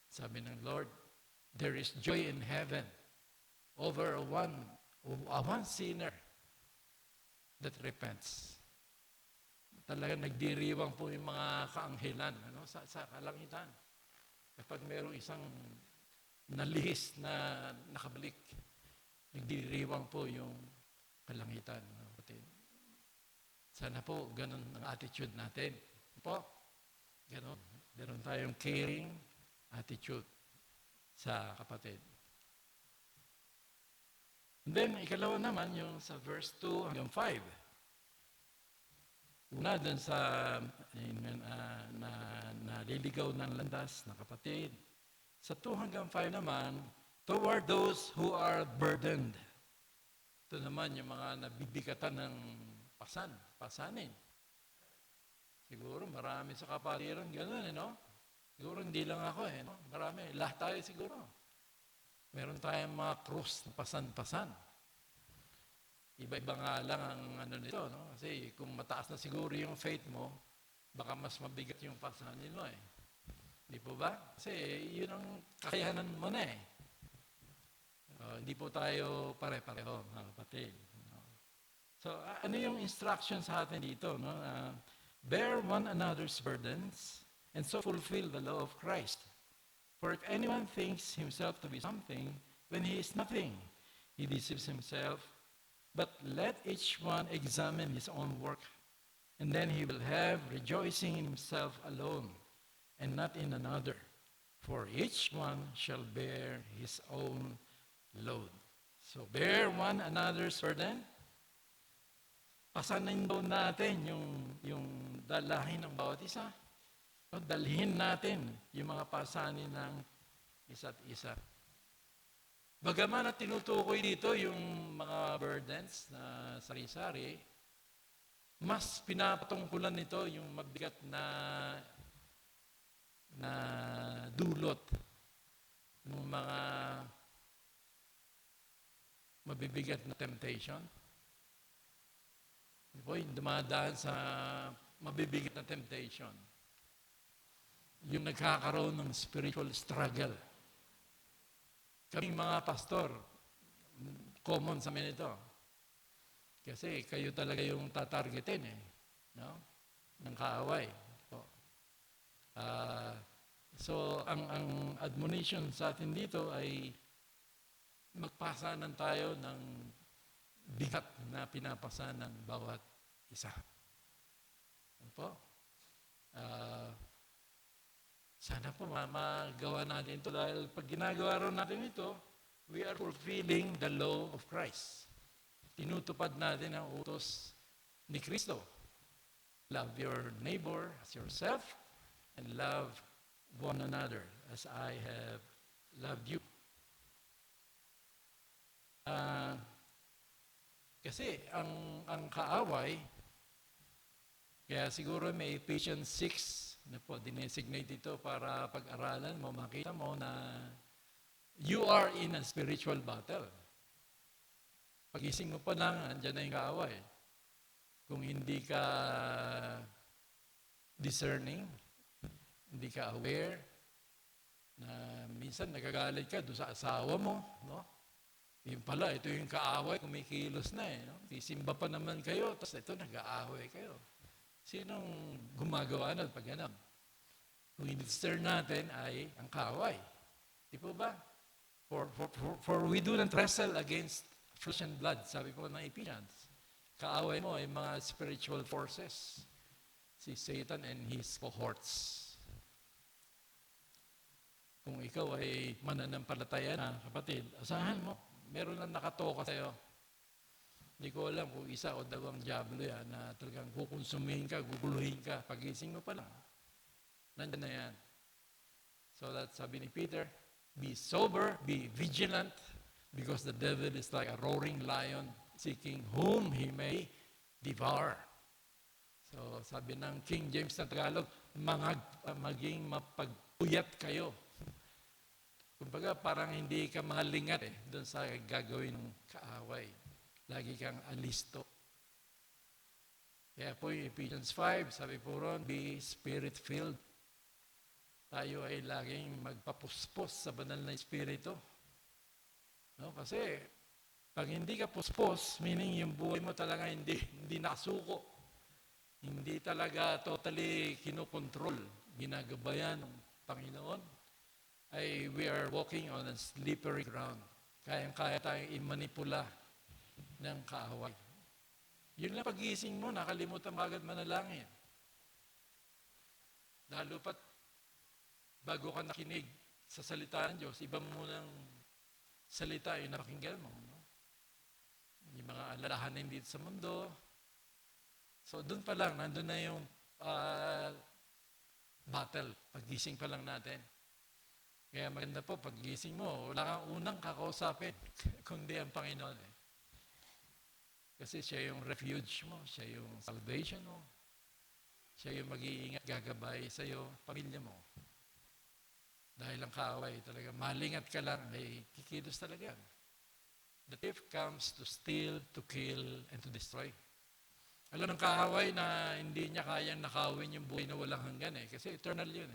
[SPEAKER 4] Sabi ng Lord, there is joy in heaven over one sinner that repents. Talagang nagdiriwang po yung mga kaanghelan sa kalangitan. Kapag mayroong isang nalihis na nakabalik, nagdiriwang po yung kalangitan. Sana po ganun ang attitude natin. Po, ganun. Meron tayong caring attitude sa kapatid. And then, ikalawa naman yung sa verse 2 hanggang 5. Una dun sa naliligaw ng landas na kapatid. Sa 2 hanggang 5 naman, toward those who are burdened. Ito naman yung mga nabibigatan ng pasanin. Siguro marami sa kapaliran gano'n, no? Siguro hindi lang ako, no? Marami, lahat tayo siguro. Meron tayong mga krus na pasan-pasan. Iba-iba nga lang ang nito, no? Kasi kung mataas na siguro yung faith mo, baka mas mabigat yung pasanin mo, eh. Hindi po ba? Kasi yun ang kakayanan mo na, eh. Hindi po tayo pare-pareho, mga kapatid. No? So, ano yung instruction sa atin dito, no? Bear one another's burdens and so fulfill the law of Christ. For if anyone thinks himself to be something when he is nothing, he deceives himself. But let each one examine his own work, and then he will have rejoicing in himself alone, and not in another. For each one shall bear his own load. So bear one another's burden. Pasanin daw natin yung dalahin ng bawat isa. Dalhin natin yung mga pasanin ng isa't isa. Bagaman na tinutukoy dito yung mga burdens na sari-sari, mas pinapatungkulan nito yung mabigat na dulot ng mga mabibigat na temptation. Yung dumadaan sa mabibigat na temptation. Yung nagkakaroon ng spiritual struggle. Kaming mga pastor, common sa amin ito. Kasi kayo talaga yung tatargetin, eh. No? Ng kaaway. So, ang admonition sa atin dito ay magpasanan tayo ng bigat na pinapasan ng bawat isa. Ano po? Sana po magawa natin ito dahil pag ginagawa rin natin ito, we are fulfilling the law of Christ. Tinutupad natin ang utos ni Kristo. Love your neighbor as yourself and love one another as I have loved you. Kasi ang kaaway, kaya siguro may Ephesians 6 na po, dinesignate ito para pag-aralan mo, makita mo na you are in a spiritual battle. Pagising mo pa lang, andyan na yung kaaway. Kung hindi ka discerning, hindi ka aware, na minsan nagagalit ka doon sa asawa mo, no? Yung pala, ito yung kaaway, kumikilos na eh. No? Sisimba pa naman kayo, tapos ito, nag-aaway kayo. Sinong gumagawa nun pag ganun? Kung i-discern natin ay ang kaaway. Di po ba? For we do not wrestle against flesh and blood, sabi po ng Ephesians. Kaaway mo ay mga spiritual forces. Si Satan and his cohorts. Kung ikaw ay mananampalataya na, kapatid, asahan mo, meron lang nakatoka sa'yo. Hindi ko alam kung isa o dalawang diablo yan na talagang kukonsumihin ka, guguluhin ka, pagising mo pa lang. Nandiyan na yan. So that's sabi ni Peter, be sober, be vigilant, because the devil is like a roaring lion seeking whom he may devour. So sabi ng King James na Tagalog, maging mapagpuyat kayo. Kumbaga parang hindi ka malingat doon sa gagawin ng kaaway. Lagi kang alisto. Kaya po yung Ephesians 5, sabi po ron, be spirit-filled. Tayo ay laging magpapuspos sa banal na espiritu. No? Kasi pag hindi ka puspos, meaning yung buhay mo talaga hindi nakasuko. Hindi talaga totally kinokontrol, ginagabayan ng Panginoon, ay we are walking on a slippery ground. Kayang-kaya tayong imanipula ng kaaway. Yun lang pagising mo, nakalimutan mo agad manalangin. Lalo pat bago ka nakinig sa salita ng Diyos, ibang munang salita yung napakinggan mo. No? Yung mga alalahanin dito sa mundo. So doon pa lang, nandun na yung battle, pagising pa lang natin. Kaya maganda po, paggising mo, wala kang unang kakausapin, kundi ang Panginoon. Kasi siya yung refuge mo, siya yung salvation mo, siya yung mag-iingat, gagabay sa iyo, pamilya mo. Dahil ang kaaway talaga, malingat ka lang, ay kikilos talaga. The thief comes to steal, to kill, and to destroy. Alam ng kaaway na hindi niya kayang nakawin yung buhay na walang hanggan kasi eternal yun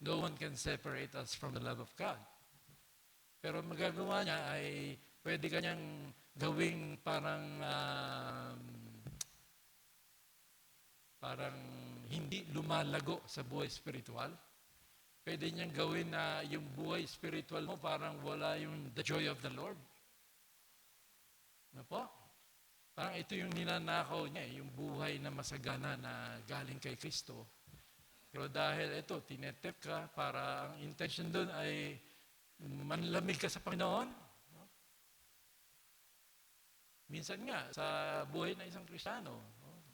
[SPEAKER 4] No one can separate us from the love of God. Pero magagawa niya ay pwede kanyang gawing parang hindi lumalago sa buhay spiritual. Pwede niyang gawin na yung buhay spiritual mo parang wala yung the joy of the Lord. Ano po? Parang ito yung ninanakaw niya, yung buhay na masagana na galing kay Kristo. Pero dahil ito, tinetep ka para ang intention doon ay manlamig ka sa Panginoon. No? Minsan nga, sa buhay ng isang Kristiyano,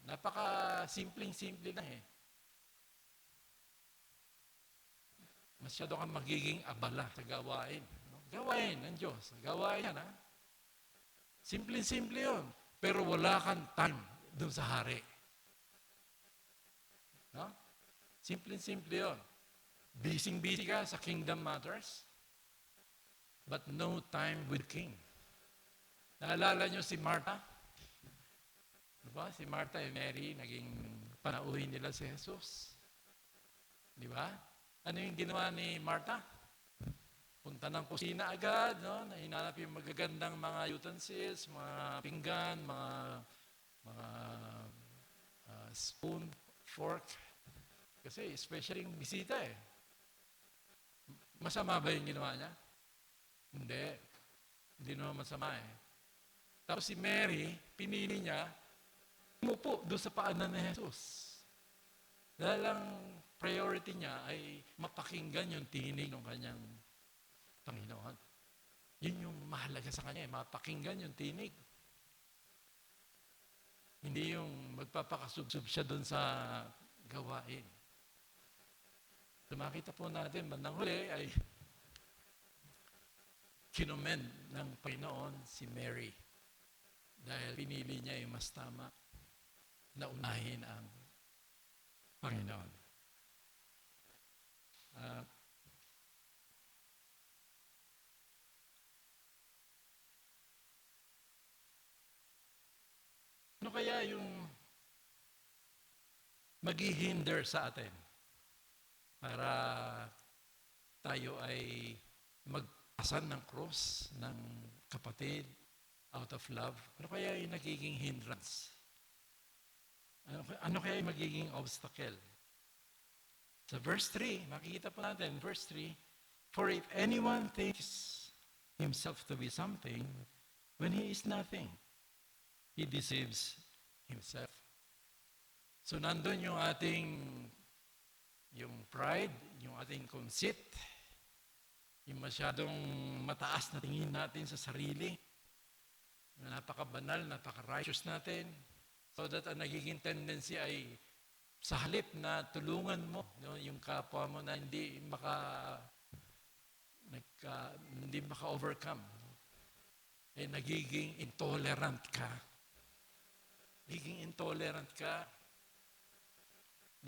[SPEAKER 4] napaka-simpleng-simple na Masyado kang magiging abala sa gawain. No? Gawain ng Diyos. Gawain yan, Simple-simple yun. Pero wala kang time doon sa hari. No? Simple-simple yun. Busy-busy ka sa kingdom matters, but no time with King. Naalala nyo si Martha? Diba? Si Martha and Mary, naging panauhin nila si Jesus. Di ba? Ano yung ginawa ni Martha? Punta ng kusina agad, no? Hinanap yung magagandang mga utensils, mga pinggan, mga spoon, fork. Kasi especially yung bisita Masama ba yung ginawa niya? Hindi. Hindi naman masama Tapos si Mary, pinili niya, umupo doon sa paanan ni Jesus. Dahil ang priority niya ay mapakinggan yung tinig ng kanyang Panginoon. Yun yung mahalaga sa kanya mapakinggan yung tinig. Hindi yung magpapakasubsub siya doon sa gawain. So makita po natin, bandang huli ay kinommend ng Panginoon si Mary dahil pinili niya yung mas tama na unahin ang Panginoon. Ano kaya yung maghihinder sa atin para tayo ay magpasan ng cross ng kapatid out of love? Ano kaya yung nagiging hindrance? Ano kaya yung magiging obstacle? Sa verse 3, makikita po natin, verse 3, for if anyone thinks himself to be something when he is nothing, he deceives himself. So nandun yung ating yung pride, yung ating conceit, Yung masyadong mataas na tingin natin sa sarili, na napaka-banal, napaka-righteous natin, so that ang nagiging tendency ay sa halip na tulungan mo yung kapwa mo na hindi maka-overcome, nagiging intolerant ka. Nagiging intolerant ka.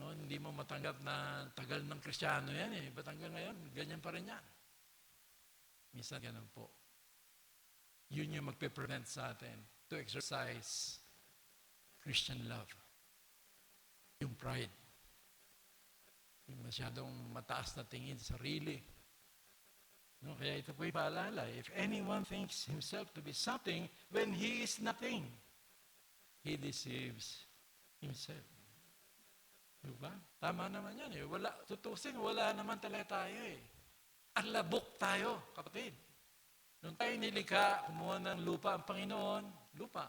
[SPEAKER 4] No, hindi mo matanggap na tagal ng Kristiyano yan Ba't hanggang ngayon, ganyan pa rin yan? Minsan ganun po. Yun yung magpe-prevent sa atin to exercise Christian love. Yung pride. Yung masyadong mataas na tingin sa sarili. No, kaya ito po'y paalala. If anyone thinks himself to be something when he is nothing, he deceives himself. Diba? Tama naman yan tutusin, wala naman talaga tayo Alabok tayo, kapatid. Nung tayo nilikha, kumuha ng lupa ang Panginoon, lupa.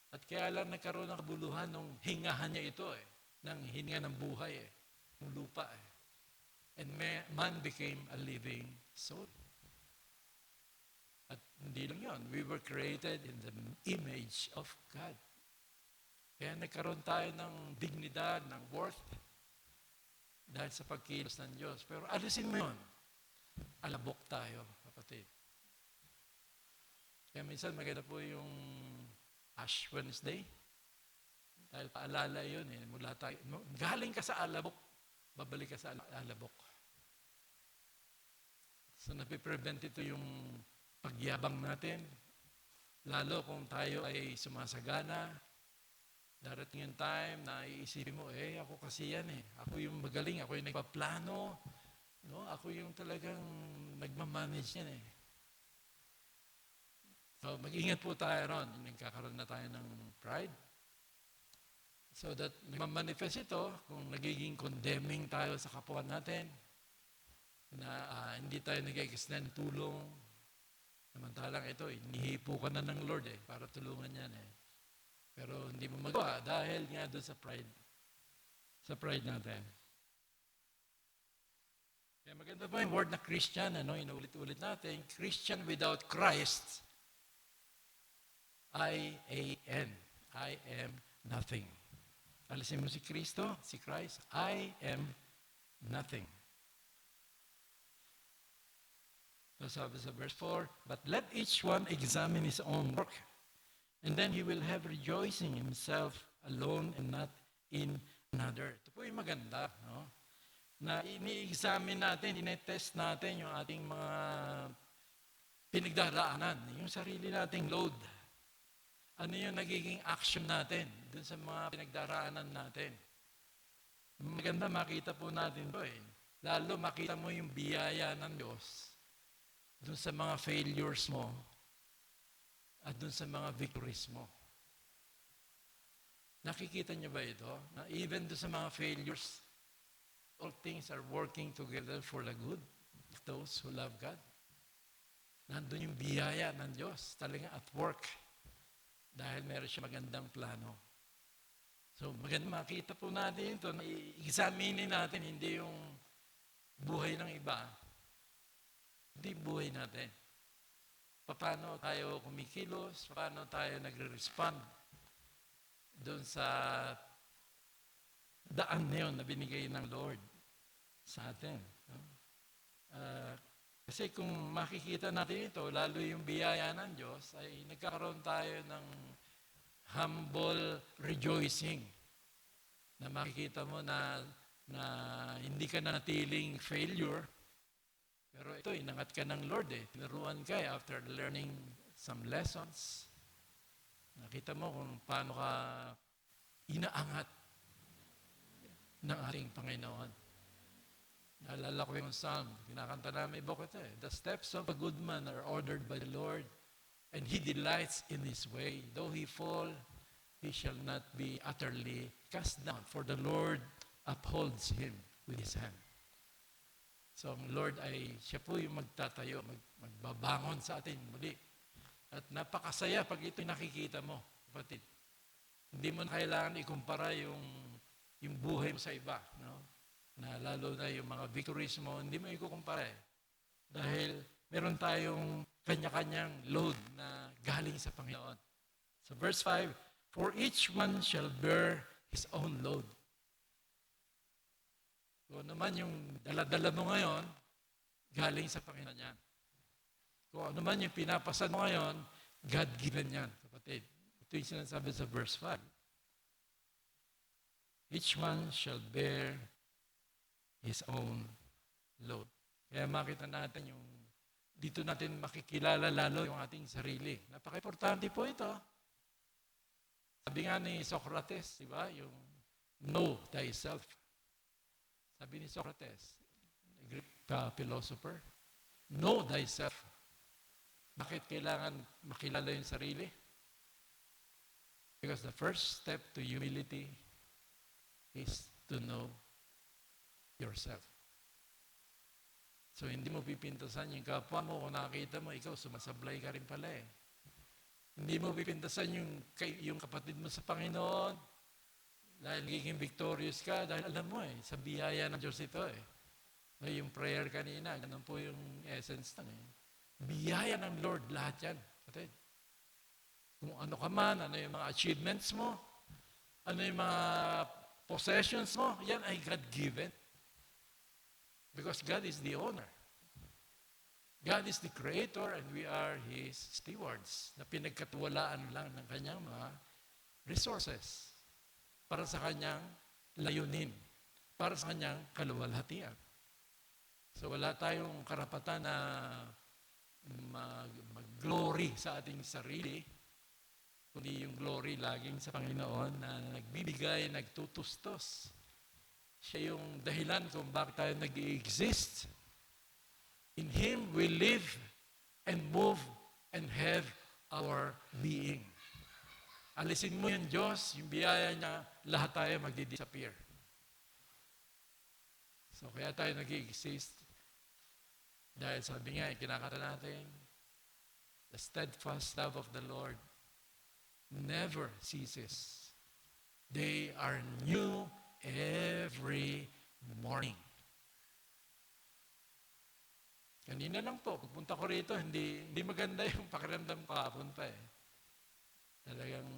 [SPEAKER 4] At kaya lang nagkaroon ng kabuluhan nung hingahan niya ito ng hininga ng buhay ng lupa And man became a living soul. At hindi lang yun, we were created in the image of God. Kaya nagkaroon tayo ng dignidad, ng worth, dahil sa pagkilos ng Diyos. Pero alisin mo yun, alabok tayo, kapatid. Kaya minsan maganda po yung Ash Wednesday. Dahil paalala yun mula tayo. Galing ka sa alabok, babalik ka sa alabok. So napiprevent ito yung pagyabang natin. Lalo kung tayo ay sumasagana, darating yung time na iisipin mo, ako kasi yan Ako yung magaling, ako yung nagpaplano. No? Ako yung talagang nagmamanage yan So mag-ingat po tayo ron. Nagkakaroon na tayo ng pride. So that nagmamanifest ito kung nagiging condemning tayo sa kapwa natin, na hindi tayo nag-extend tulong. Samantalang ito, inihipo ka na ng Lord para tulungan yan Pero hindi mo magawa dahil nga doon sa pride. Sa pride natin. Kaya maganda po yung word na Christian, inulit-ulit natin. Christian without Christ, I-A-N. I am nothing. Alisin mo si Kristo, si Christ, I am nothing. So sabi sa verse 4, but let each one examine his own work, and then he will have rejoicing in himself alone and not in another. Ito po yung maganda, na ini-examine natin, ine-test natin yung ating mga pinagdaraanan, yung sarili nating load. Ano yung nagiging action natin dun sa mga pinagdaraanan natin. Maganda makita po natin ito Lalo makita mo yung biyaya ng Diyos dun sa mga failures mo at dun sa mga victories mo. Nakikita niyo ba ito? Na even dun sa mga failures, all things are working together for the good of those who love God. Nandun yung biyaya ng Diyos talaga at work dahil meron siya magandang plano. So maganda makita po natin ito, na i-examine natin hindi yung buhay ng iba, hindi buhay natin. Paano tayo kumikilos, paano tayo nagre-respond doon sa daan na yun na binigay ng Lord sa atin. Kasi kung makikita natin ito, lalo yung biyaya ng Diyos, ay nagkakaroon tayo ng humble rejoicing. Na makikita mo na hindi ka na natiling failure, pero ito, inangat ka ng Lord Tinuruan ka after learning some lessons. Nakita mo kung paano ka inaangat ng ating Panginoon. Naalala ko yung psalm, kinakanta namin iba ko ito The steps of a good man are ordered by the Lord, and he delights in his way. Though he fall, he shall not be utterly cast down, for the Lord upholds him with his hand. So, ang Lord ay, siya po yung magtatayo, magbabangon sa atin muli. At napakasaya pag ito nakikita mo, kapatid. Hindi mo na kailangan ikumpara yung buhay mo sa iba. No? na lalo na yung mga victories mo, hindi mo ikukumpara eh. Dahil meron tayong kanya-kanyang load na galing sa Panginoon. So verse 5, for each one shall bear his own load. Kung ano man yung dala-dala mo ngayon, galing sa Panginoon yan. Kung ano man yung pinapasad mo ngayon, God-given yan, kapatid. Ito yung sinasabi sa verse 5. Each one shall bear his own load. Kaya makita natin yung, dito natin makikilala lalo yung ating sarili. Napaka-importante po ito. Sabi nga ni Socrates, di ba? Yung know thyself. Sabi ni Socrates, Greek philosopher, know thyself. Bakit kailangan makilala yung sarili? Because the first step to humility is to know yourself. So, hindi mo pipintasan yung kapwa mo. Kung nakakita mo, ikaw, sumasablay ka rin pala eh. Hindi mo pipintasan yung kapatid mo sa Panginoon dahil nagiging victorious ka. Dahil alam mo eh, sa biyaya ng Diyos ito eh. No, yung prayer kanina, ganun po yung essence ng eh. Biyaya ng Lord, lahat yan. Kapatid. Kung ano ka man, ano yung mga achievements mo, ano yung mga possessions mo, yan ay God-given. Because God is the owner. God is the creator and we are His stewards na pinagkatiwalaan lang ng kanyang mga resources para sa kanyang layunin, para sa kanyang kaluwalhatian. So wala tayong karapatan na mag-glory sa ating sarili, kundi yung glory laging sa Panginoon na nagbibigay, nagtutustos. Siya yung dahilan kung bakit tayo nag-i-exist. In Him we live and move and have our being. Alisin mo yung Diyos, yung biyaya niya, lahat tayo magdi-disappear. So kaya tayo nag-i-exist. Dahil sabi nga, kinakata natin, the steadfast love of the Lord never ceases. They are new every morning. Kanina lang po, pagpunta ko rito, hindi maganda yung pakiramdam kahapon pa eh. Talagang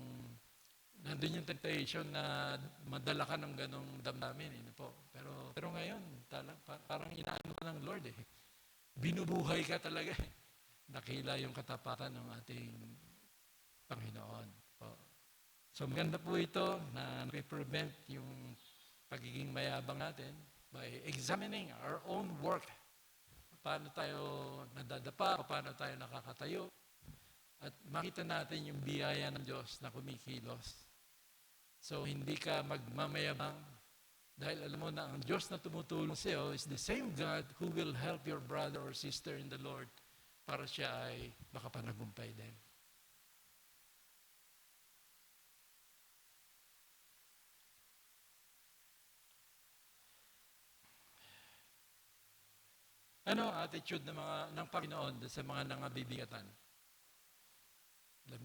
[SPEAKER 4] nandun yung temptation na madala ka ng ganong damdamin. Pero ngayon, parang inaano ka ng Lord eh. Binubuhay ka talaga eh. Nakila yung katapatan ng ating Panginoon. So maganda po ito na prevent yung pagiging mayabang natin by examining our own work. Paano tayo nadadapa, paano tayo nakakatayo, at makita natin yung biyaya ng Diyos na kumikilos. So hindi ka magmamayabang dahil alam mo na ang Diyos na tumutulong sa iyo is the same God who will help your brother or sister in the Lord para siya ay makapanagumpay din. Ano ang attitude ng Panginoon sa mga nangabibigatan?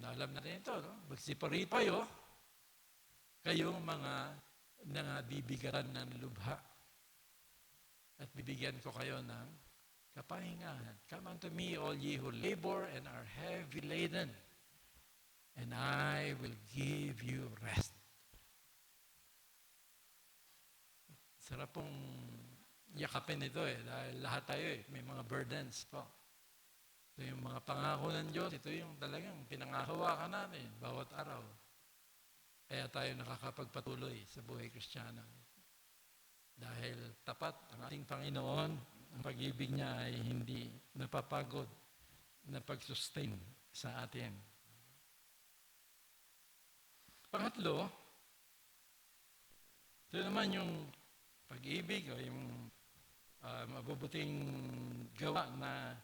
[SPEAKER 4] Alam natin ito, no? Magsiparipayo, kayong mga nangabibigatan ng lubha. At bibigyan ko kayo ng kapahingahan. Come unto me, all ye who labor and are heavy laden, and I will give you rest. Sarap pong yakapin ito eh, dahil lahat tayo eh, may mga burdens po. Ito yung mga pangako ng Diyos, ito yung talagang pinangahawakan natin bawat araw. Kaya tayo nakakapagpatuloy sa buhay Kristiyano. Dahil tapat ang ating Panginoon, ang pag-ibig niya ay hindi napapagod na pag-sustain sa atin. Pangatlo, ito naman yung pag-ibig o yung mabubuting gawa na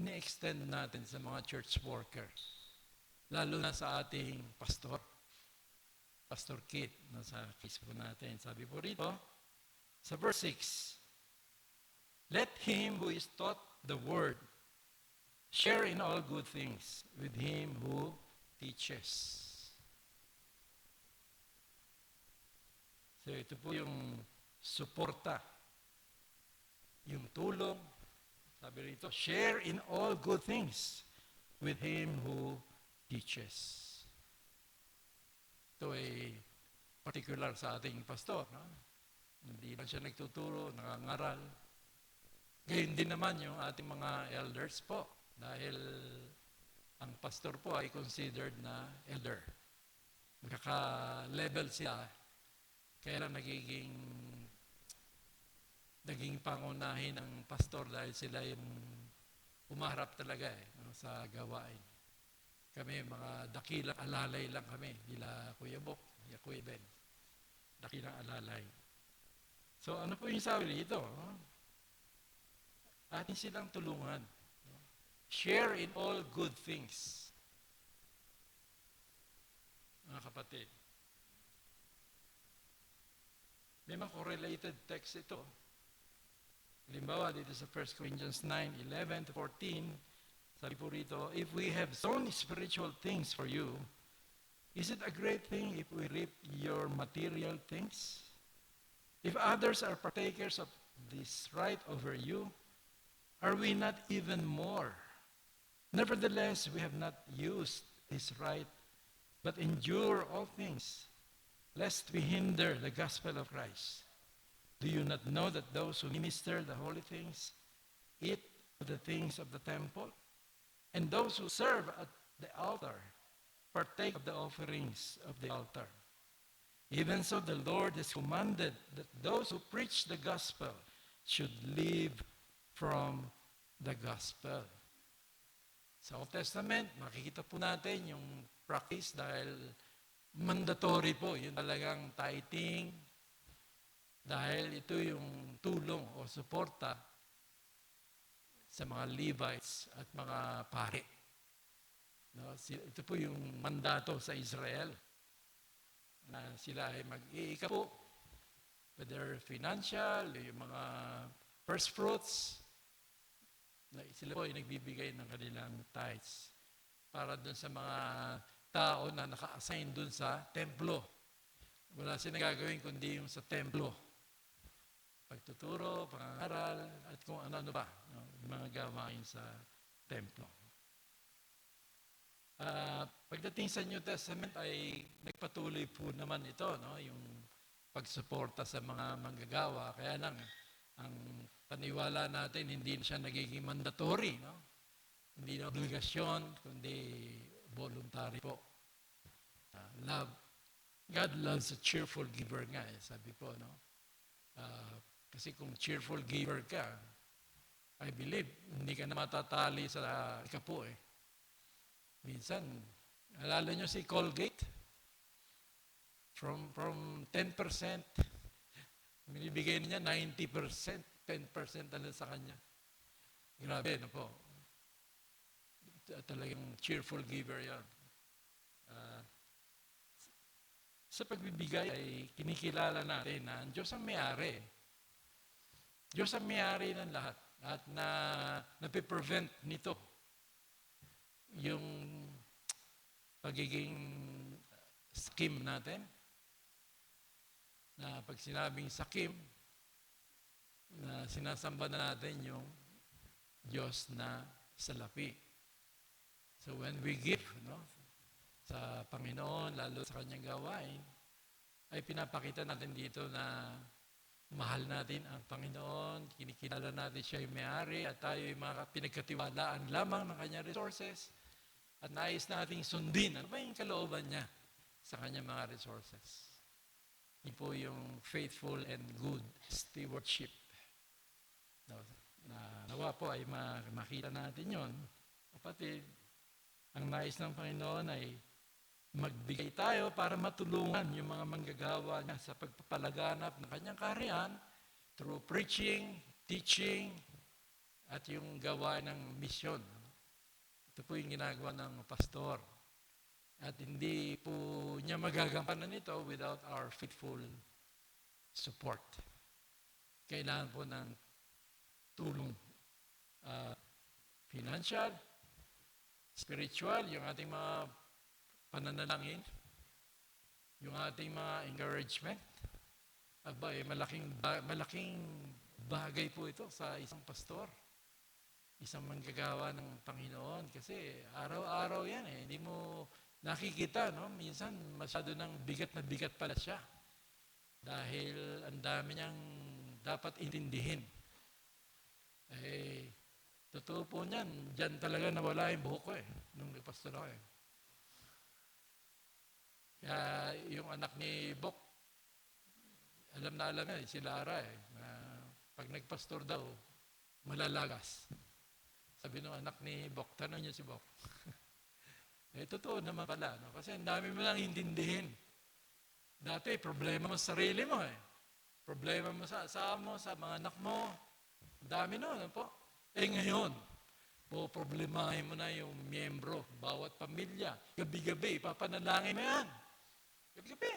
[SPEAKER 4] ini-extend natin sa mga church workers. Lalo na sa ating pastor. Pastor Kit, nasa Facebook natin. Sabi po rito, sa verse 6, let him who is taught the word share in all good things with him who teaches. So ito po yung suporta, yung tulong. Sabi rito, share in all good things with him who teaches. Ito ay particular sa ating pastor. No? Hindi lang siya nagtuturo, nangangaral. Gayun din naman yung ating mga elders po. Dahil ang pastor po ay considered na elder. Magkaka-level sila. Kaya lang naging pangunahin ng pastor dahil sila yung umaharap talaga no, sa gawain. Kami, mga dakilang alalay lang kami. Nila Kuya Bok, Kuya Ben. Dakilang alalay. So ano po yung sabi dito? Atin silang tulungan. Share in all good things. Mga kapatid. May mga correlated text ito. Halimbawa, dito sa 1 Corinthians 9:11 to 14, sabi po rito, if we have sown spiritual things for you, is it a great thing if we reap your material things? If others are partakers of this right over you, are we not even more? Nevertheless, we have not used this right, but endure all things, lest we hinder the gospel of Christ. Do you not know that those who minister the holy things eat of the things of the temple? And those who serve at the altar partake of the offerings of the altar. Even so, the Lord has commanded that those who preach the gospel should live from the gospel. Sa Old Testament, makikita po natin yung practice dahil mandatory po, yun talagang tithing, dahil ito yung tulong o suporta sa mga Levites at mga pare. No, ito po yung mandato sa Israel na sila ay mag-iika po, whether financial, yung mga first fruits, na sila po ay nagbibigay ng kanilang tithes para dun sa mga tao na naka-assign dun sa templo. Wala silang gagawin kundi yung sa templo. Pagtuturo, pangangaral, at kung ano-ano ba, no, yung mga gawain sa templo. Pagdating sa New Testament ay nagpatuloy po naman ito, no, yung pagsuporta sa mga manggagawa. Kaya lang, ang paniwala natin, hindi siya nagiging mandatory, no? Hindi na obligasyon, kundi voluntary po. Love. God loves a cheerful giver nga, sabi po, no? Kasi kung cheerful giver ka, I believe, hindi ka na matatali sa ikapo eh. Minsan, alala nyo si Colgate? From 10%, binibigay niya 90%, 10% na sa kanya. Grabe, no po? Talagang cheerful giver yan. Sa pagbibigay ay kinikilala natin na ang Diyos ang may-ari. Diyos ang may-ari ng lahat at na napiprevent nito yung pagiging scheme natin na pag sinabing sakim na sinasamba na natin yung Diyos na salapi. So when we give, no, sa Panginoon, lalo sa kanyang gawain, ay pinapakita natin dito na mahal natin ang Panginoon, kinikilala natin siya yung may-ari at tayo yung mga pinagkatiwalaan lamang ng kanyang resources at nais nating sundin. Ano ba yung kalooban niya sa kanyang mga resources? Yun po yung faithful and good stewardship. Nawa po ay makita natin yun. Kapatid, ang nais ng Panginoon ay magbigay tayo para matulungan yung mga manggagawa niya sa pagpapalaganap ng kanyang kaharian through preaching, teaching, at yung gawa ng misyon. Ito po yung ginagawa ng pastor. At hindi po niya magagampanan ito without our faithful support. Kailangan po ng tulong. Financial, spiritual, yung ating mga pananalangin, yung ating mga encouragement, aba, malaking bagay po ito sa isang pastor. Isang manggagawa ng Panginoon. Kasi araw-araw yan eh. Hindi mo nakikita, no? Minsan masyado ng bigat na bigat pala siya. Dahil ang dami niyang dapat intindihin. Eh, totoo po niyan, dyan talaga nawala yung buhok ko eh. Nung nagpastor ako eh. Kaya yung anak ni Bok, alam na alam yan, si Lara eh. Na pag nagpastor daw, malalagas. Sabi ng anak ni Bok, tanong niyo si Bok. Eh, totoo naman pala, no? Kasi ang dami mo lang intindihin. Dati, problema mo sa sarili mo eh. Problema mo sa asawa mo, sa mga anak mo. Ang dami no, ano po? Eh ngayon, problemahin mo na yung miyembro, bawat pamilya. Gabi-gabi, ipapanalangin mo yan. Gabi-gabi.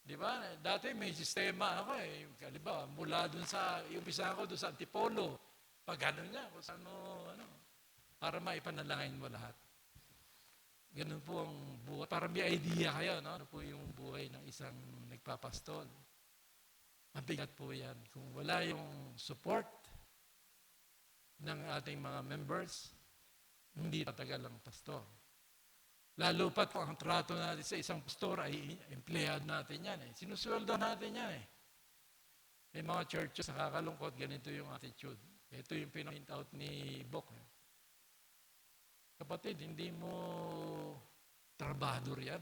[SPEAKER 4] Di ba? Dati may sistema ako eh. Kaliba, mula dun sa, umpisa ako dun sa Antipolo. Pag ano niya, kung saan mo, para maipanalangin mo lahat. Ganun po ang buhay. Para may idea kayo, no? Ano po yung buhay ng isang nagpapastol. Mabigat po yan. Kung wala yung support ng ating mga members, hindi tatagal ang pastor. Lalo pat kung ang trato natin sa isang pastor ay empleyado natin yan eh. Sinusweldo natin yan eh. May mga churches, nakakalungkot, ganito yung attitude. Ito yung pinpoint out ni Bok. Kapatid, hindi mo trabador yan.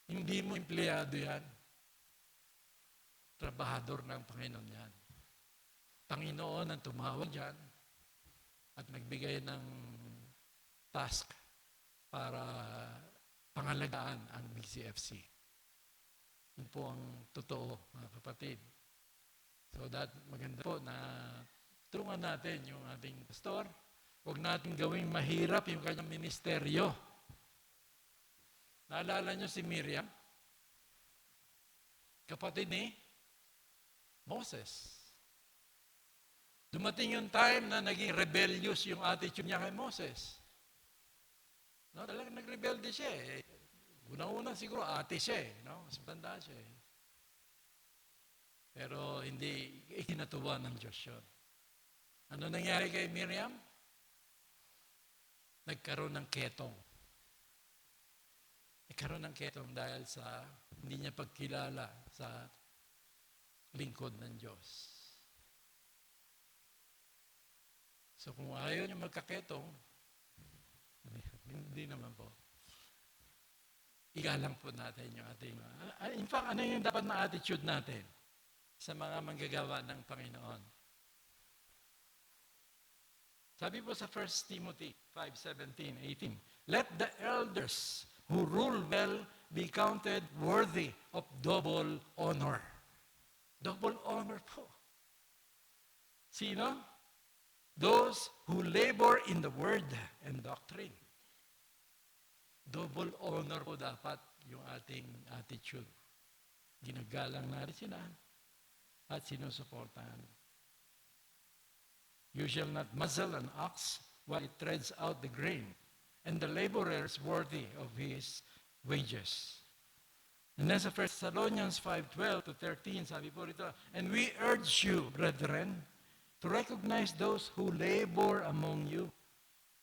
[SPEAKER 4] Hindi mo empleyado yan. Trabahador ng Panginoon yan. Panginoon ang tumawag yan at nagbigay ng task para pangalagaan ang BCFC. Yun po ang totoo, mga kapatid. So maganda po na tulungan natin yung ating pastor. Huwag natin gawing mahirap yung kanyang ministeryo. Naalala nyo si Miriam? Kapatid ni Moses. Dumating yung time na naging rebellious yung attitude niya kay Moses. No, talagang nagrebelde siya eh. Una-una siguro ate siya eh. No? Mas matanda siya eh. Pero hindi ikinatuwa ng Diyos yun. Ano nangyari kay Miriam? Nagkaroon ng ketong. Nagkaroon ng ketong dahil sa hindi niya pagkilala sa lingkod ng Diyos. So kung ayaw niya magkaketong, hindi naman po. Igalang po natin yung ating... In fact, ano yung dapat na attitude natin sa mga manggagawa ng Panginoon? Sabi po sa 1 Timothy 5:17, 18, let the elders who rule well be counted worthy of double honor. Double honor po. Sino? Those who labor in the word and doctrine. Double honor po dapat yung ating attitude. Ginagalang natin sila at sinusuportahan. You shall not muzzle an ox while it treads out the grain, and the laborer is worthy of his wages. And then sa 1 Thessalonians 5:12-13, sabi po rito, and we urge you, brethren, to recognize those who labor among you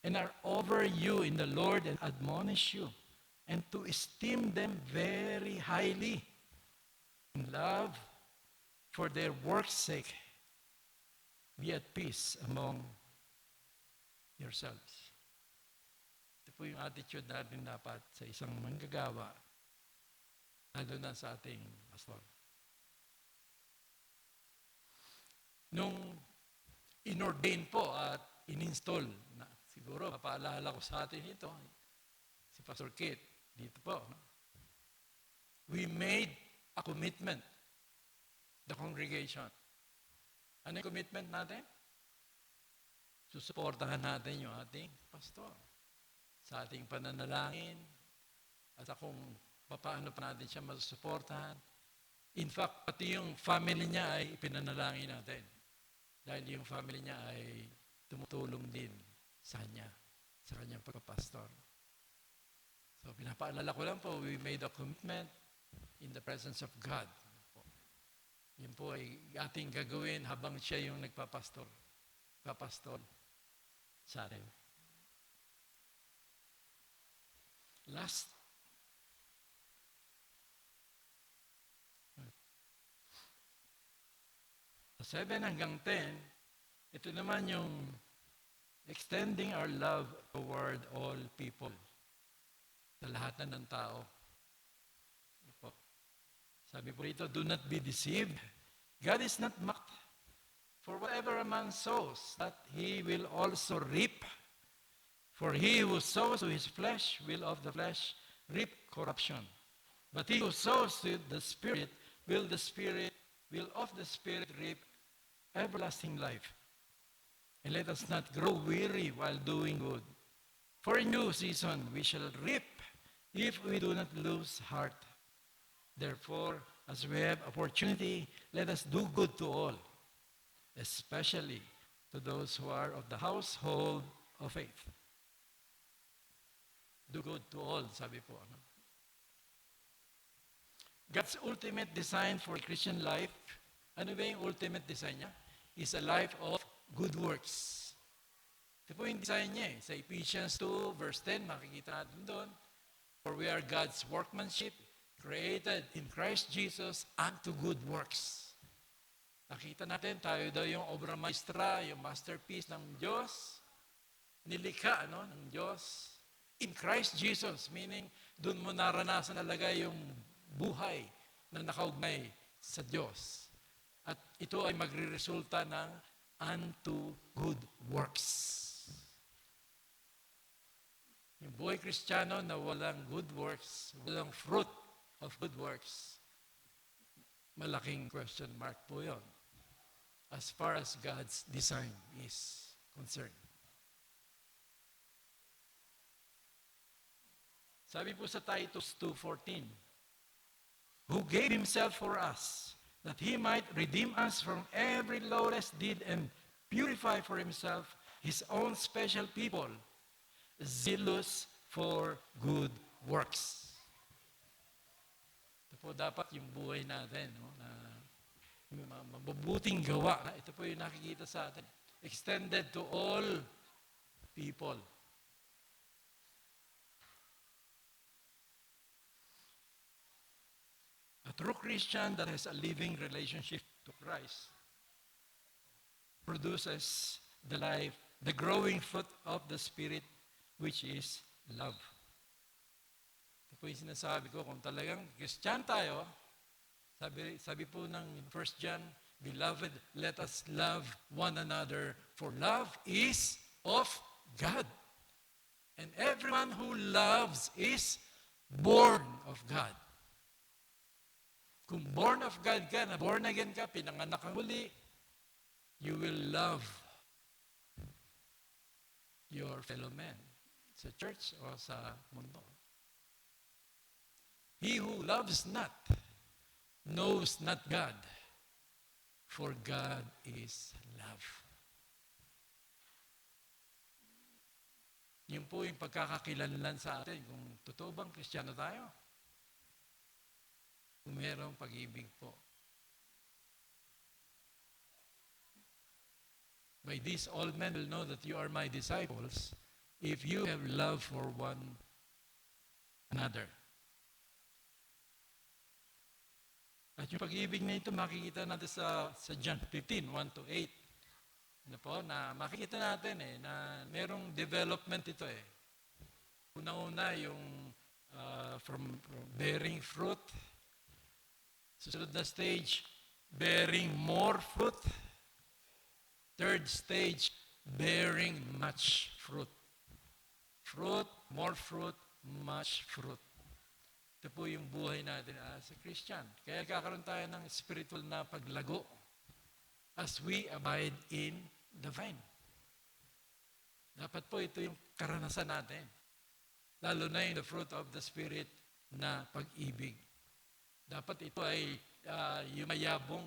[SPEAKER 4] and are over you in the Lord and admonish you, and to esteem them very highly in love for their work's sake. Be at peace among yourselves. Ito po yung attitude natin dapat sa isang manggagawa, lalo na sa ating pastor. Nung inordain po at ininstall, na siguro mapaalala ko sa atin ito, si Pastor Kate, dito po. No? We made a commitment, the congregation. Ano yung commitment natin? Susuportahan natin yung ating pastor sa ating pananalangin at kung paano pa natin siya masusuportahan. In fact, pati yung family niya ay pinanalangin natin dahil yung family niya ay tumutulong din sa kanya, sa kanyang pagpapastor. So, pinapaalala ko lang po, we made a commitment in the presence of God. Yun po ay ating gagawin habang siya yung nagpapastor. Papastor sa atin. Last. Sa 7 hanggang 10, ito naman yung extending our love toward all people. Sa lahat na ng tao. Ito po. Sabi po rito, do not be deceived. God is not mocked. For whatever a man sows, that he will also reap. For he who sows to his flesh will of the flesh reap corruption. But he who sows to the Spirit will of the Spirit reap everlasting life. And let us not grow weary while doing good. For in due season we shall reap if we do not lose heart. Therefore, as we have opportunity, let us do good to all, especially to those who are of the household of faith. Do good to all, sabi po. Ano? God's ultimate design for a Christian life, ano ba yung ultimate design niya? Is a life of good works. Ito po yung design niya eh. Sa Ephesians 2, verse 10, makikita natin doon. For we are God's workmanship, created in Christ Jesus unto good works. Nakita natin, tayo daw yung obra maestra, yung masterpiece ng Diyos. Nilikha ng Diyos. In Christ Jesus, meaning doon mo naranasan talaga yung buhay na nakaugnay sa Diyos. At ito ay magre-resulta ng unto good works. Yung buhay Kristiyano na walang good works, walang fruit of good works, malaking question mark po yun as far as God's design is concerned. Sabi po sa Titus 2:14, who gave himself for us, that he might redeem us from every lawless deed and purify for himself his own special people, zealous for good works. Ito po dapat yung buhay natin, na mabubuting gawa. Ito po yung nakikita sa atin. Extended to all people. A true Christian that has a living relationship to Christ produces the growing fruit of the Spirit, which is love. Ito po yung sinasabi ko, kung talagang Christian tayo, sabi po ng 1 John, Beloved, let us love one another, for love is of God. And everyone who loves is born of God. Kung born of God ka, na born again ka, pinanganak ka muli, you will love your fellow men sa church o sa mundo. He who loves not knows not God, for God is love. Yun po yung pagkakakilanlan sa atin kung totoo bang Kristiyano tayo. Kung mayroong pag-ibig po. By this, all men will know that you are my disciples if you have love for one another. At yung pag-ibig na ito, makikita natin sa John 15, 1-8. Ano po, na makikita natin na merong development ito Una-una yung from bearing fruit. Susunod na stage, bearing more fruit. Third stage, bearing much fruit. Fruit, more fruit, much fruit. Ito po yung buhay natin as a Christian. Kaya kakaroon tayo ng spiritual na paglago as we abide in the vine. Dapat po ito yung karanasan natin. Lalo na yung the fruit of the Spirit na pag-ibig. Dapat ito ay yumayabong,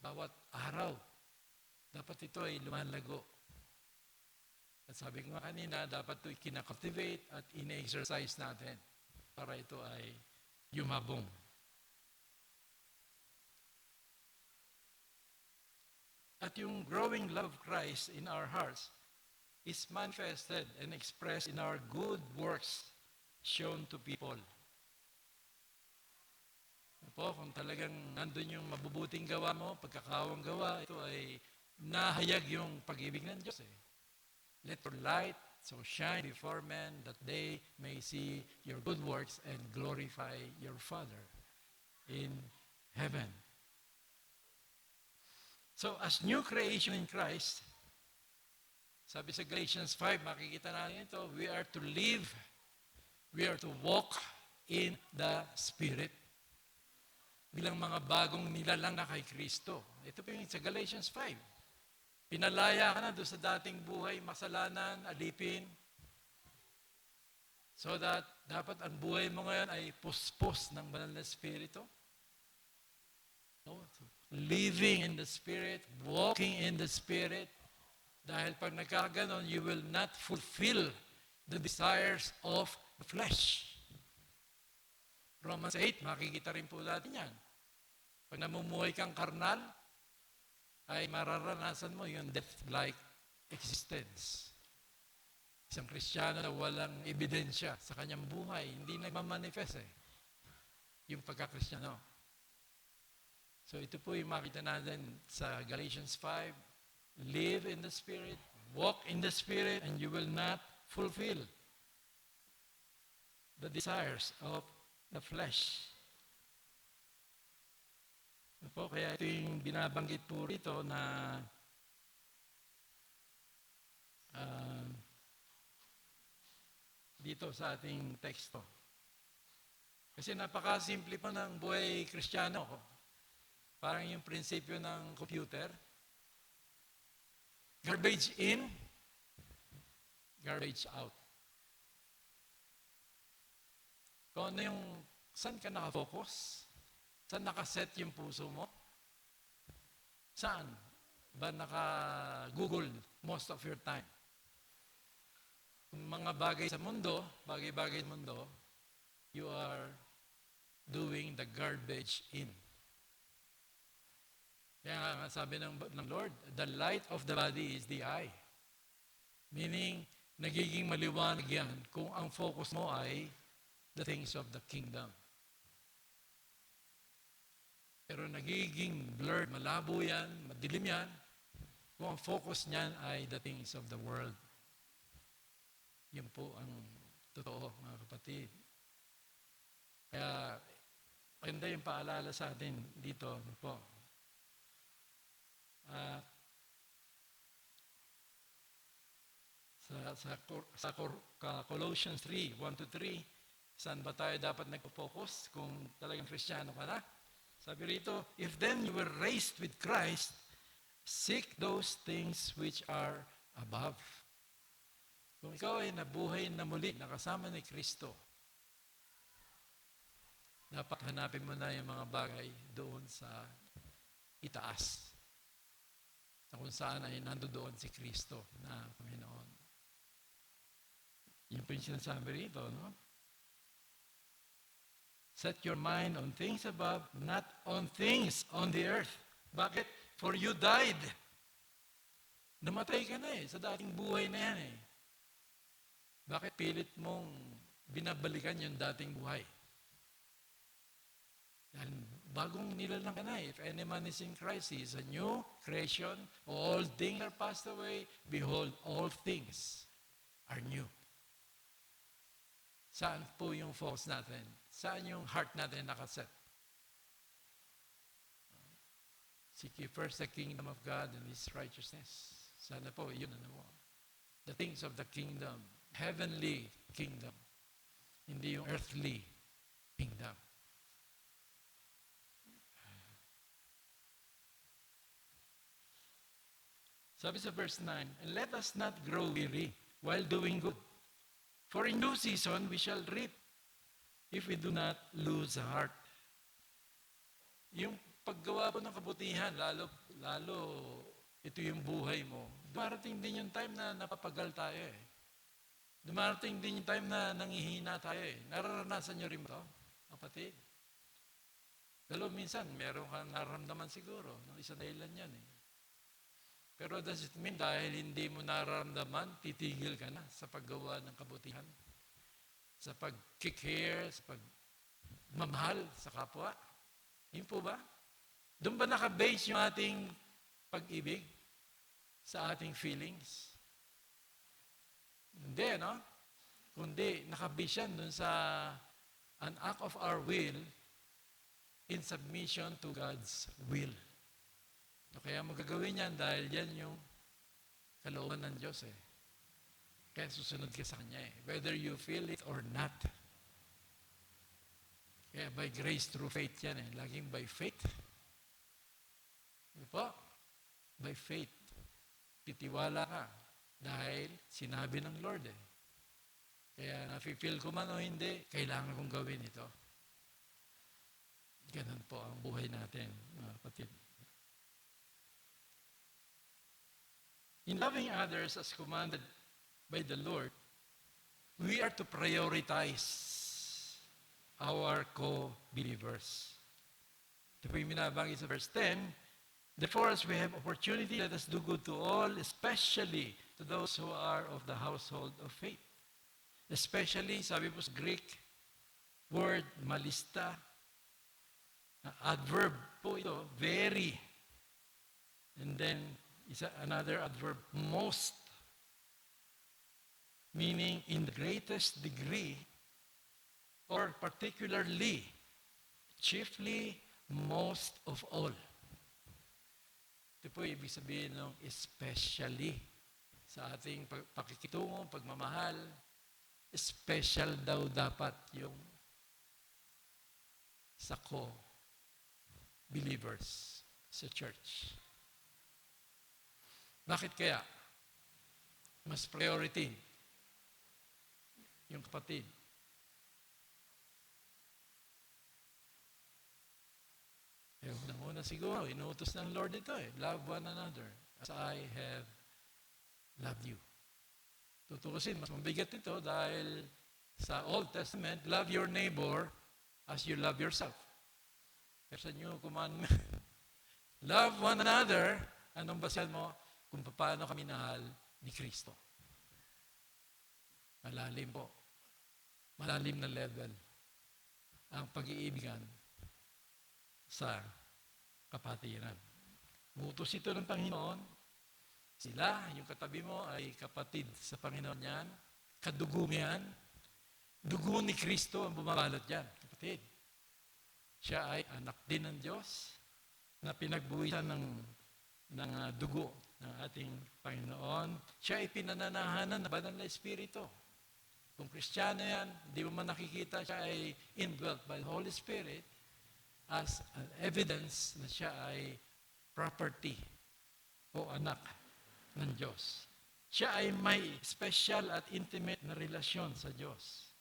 [SPEAKER 4] bawat araw. Dapat ito ay lumalago. At sabi ko nga kanina, dapat ito kinakultivate at ine-exercise natin para ito ay yumabong. At yung growing love of Christ in our hearts is manifested and expressed in our good works shown to people. Po, kung talagang nandun yung mabubuting gawa mo, pagkakawang gawa, ito ay nahayag yung pag-ibig ng Diyos. Let your light so shine before men that they may see your good works and glorify your Father in heaven. So, as new creation in Christ, sabi sa Galatians 5, makikita natin ito, we are to live, we are to walk in the Spirit. Bilang mga bagong nilalang na kay Kristo. Ito po yung sa Galatians 5. Pinalaya ka na doon sa dating buhay, masalanan, alipin. So that dapat ang buhay mo ngayon ay puspos ng banal na Espiritu. No? Living in the Spirit, walking in the Spirit. Dahil pag nagkaganon, you will not fulfill the desires of the flesh. Romans 8, makikita rin po natin yan. Pag namumuhay kang karnal, ay mararanasan mo yung death-like existence. Isang Kristiyano na walang ebidensya sa kanyang buhay, hindi nagmamanifest yung pagka-Kristiyano. So ito po yung makita natin sa Galatians 5, live in the Spirit, walk in the Spirit, and you will not fulfill the desires of the flesh. Po, kaya ito yung binabanggit po rito na dito sa ating teksto. Kasi napakasimple pa ng buhay Kristiyano. Parang yung prinsipyo ng computer. Garbage in, garbage out. Kung ano yung, saan ka nakafocus? Saan nakaset yung puso mo? Saan ba naka-Google most of your time? Kung mga bagay sa mundo, bagay-bagay sa mundo, you are doing the garbage in. Kaya nga sabi ng Lord, the light of the body is the eye. Meaning, nagiging maliwanag yan kung ang focus mo ay the things of the kingdom. Pero nagiging blurred, malabo yan, madilim yan, kung ang focus niyan ay the things of the world. Yun po ang totoo, mga kapatid. Kaya, maganda yung paalala sa atin dito po. Sa Colossians 3, 1-3, saan ba tayo dapat nagpo-focus kung talagang Kristiyano ka na? Sabi rito, if then you were raised with Christ, seek those things which are above. Kung ikaw ay nabuhay na muli, nakasama ni Kristo, dapat hanapin mo na yung mga bagay doon sa itaas. Na kung saan ay nandoon si Kristo na Panginoon. Yun po yung sinasabi rito, no? Set your mind on things above, not on things on the earth. Bakit? For you died. Namatay ka na sa dating buhay na yan Bakit pilit mong binabalikan yung dating buhay? Dahil bagong nilalang ka na If any man is in Christ, he is a new creation. All things are passed away. Behold, all things are new. Saan po yung focus natin? Saan yung heart natin nakaset? Seek ye first the kingdom of God and His righteousness. Sana po, yun mo. The things of the kingdom, heavenly kingdom, hindi yung earthly kingdom. Sabi sa verse 9, and let us not grow weary while doing good. For in due season we shall reap if we do not lose heart. Yung paggawa po ng kabutihan, lalo ito yung buhay mo. Dumarating din yung time na napapagal tayo Dumarating din yung time na nangihina tayo Nararanasan nyo rin ba ito, kapatid? Minsan, meron kang nararamdaman siguro. Isang dahilan yan Pero does it mean dahil hindi mo nararamdaman, titigil ka na sa paggawa ng kabutihan? Sa pag-kick hair, sa pagmamahal sa kapwa? Yun po ba? Doon ba nakabase yung ating pag-ibig? Sa ating feelings? Hindi, no? Kundi nakabase yan doon sa an act of our will in submission to God's will. So, kaya magagawin yan dahil yan yung kalooban ng Diyos eh. Kaya susunod ka sa Kanya eh. Whether you feel it or not. Kaya by grace through faith yan eh. Laging by faith. Di po? By faith. Titiwala ka. Dahil sinabi ng Lord eh. Kaya nafe-feel ko man o hindi, kailangan kong gawin ito. Ganun po ang buhay natin, mga kapatid. In loving others as commanded by the Lord, we are to prioritize our co-believers. Ito po yung binabanggit sa verse 10. Therefore, as we have opportunity, let us do good to all, especially to those who are of the household of faith. Especially, sabi po sa Greek word, malista, adverb po ito, very. And then, another adverb, most. Meaning, in the greatest degree, or particularly, chiefly, most of all. Ito po ibig sabihin ng especially sa ating pakikitungo, pagmamahal, special daw dapat yung sa co-believers sa church. Bakit kaya? Mas priority yung kapatid. Una siguro, inuutos ng Lord ito eh. Love one another as I have loved you. Tutukusin, mas mabigat ito dahil sa Old Testament, love your neighbor as you love yourself. Pero sa New Commandment, love one another, anong basehan mo? Kung paano kami nahal ni Kristo. Malalim po. Malalim na level ang pag-iibigan sa kapatiran. Utos ito ng Panginoon. Sila, yung katabi mo, ay kapatid sa Panginoon yan. Kadugo yan. Dugo ni Kristo ang bumabalot yan, kapatid. Siya ay anak din ng Diyos na pinagbuwisan ng dugo ng ating Panginoon. Siya ay pinananahanan na banal na Espiritu. Kung Kristiyano yan, di mo man nakikita, siya ay indwelt by the Holy Spirit as an evidence na siya ay property o anak ng Diyos. Siya ay may special at intimate na relasyon sa Diyos.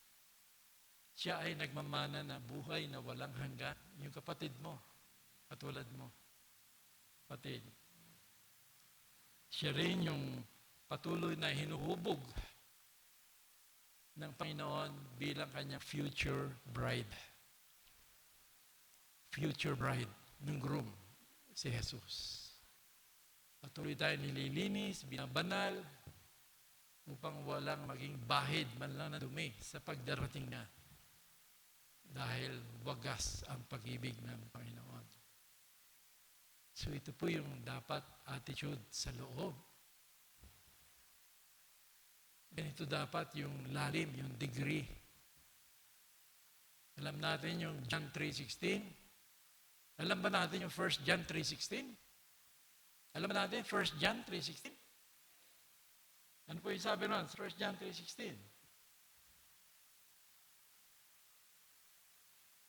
[SPEAKER 4] Siya ay nagmamana na buhay na walang hanggan. Yung kapatid mo, katulad mo, kapatid. Siya rin yung patuloy na hinuhubog ng Panginoon bilang kanyang future bride. Future bride ng groom, si Jesus. Patuloy tayo nililinis, binabanal, upang walang maging bahid man lang na dumi sa pagdarating na. Dahil wagas ang pag-ibig ng Panginoon. So ito po yung dapat attitude sa loob. Ganito dapat yung lalim, yung degree. Alam natin yung John 3:16. Alam ba natin yung 1 John 3:16? Alam ba natin 1 John 3:16? Ano po yung sabi nun? 1 John 3:16.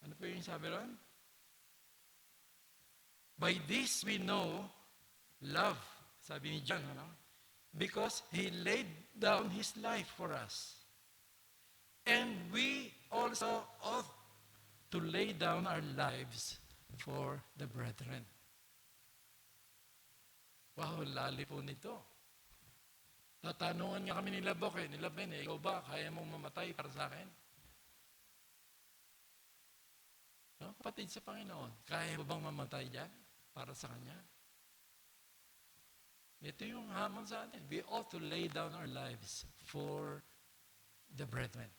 [SPEAKER 4] Ano po yung sabi nun? By this we know love. Sabi ni John, ano? Because He laid down His life for us. And we also ought to lay down our lives for the brethren. Wow, lali po nito. Tatanungan niya kami ni Labok eh. Ni Laben eh, ikaw ba, kaya mong mamatay para sa akin? No? Kapatid sa Panginoon, kaya mo bang mamatay dyan para sa Kanya? Ito yung hamon sa atin. We ought to lay down our lives for the brethren.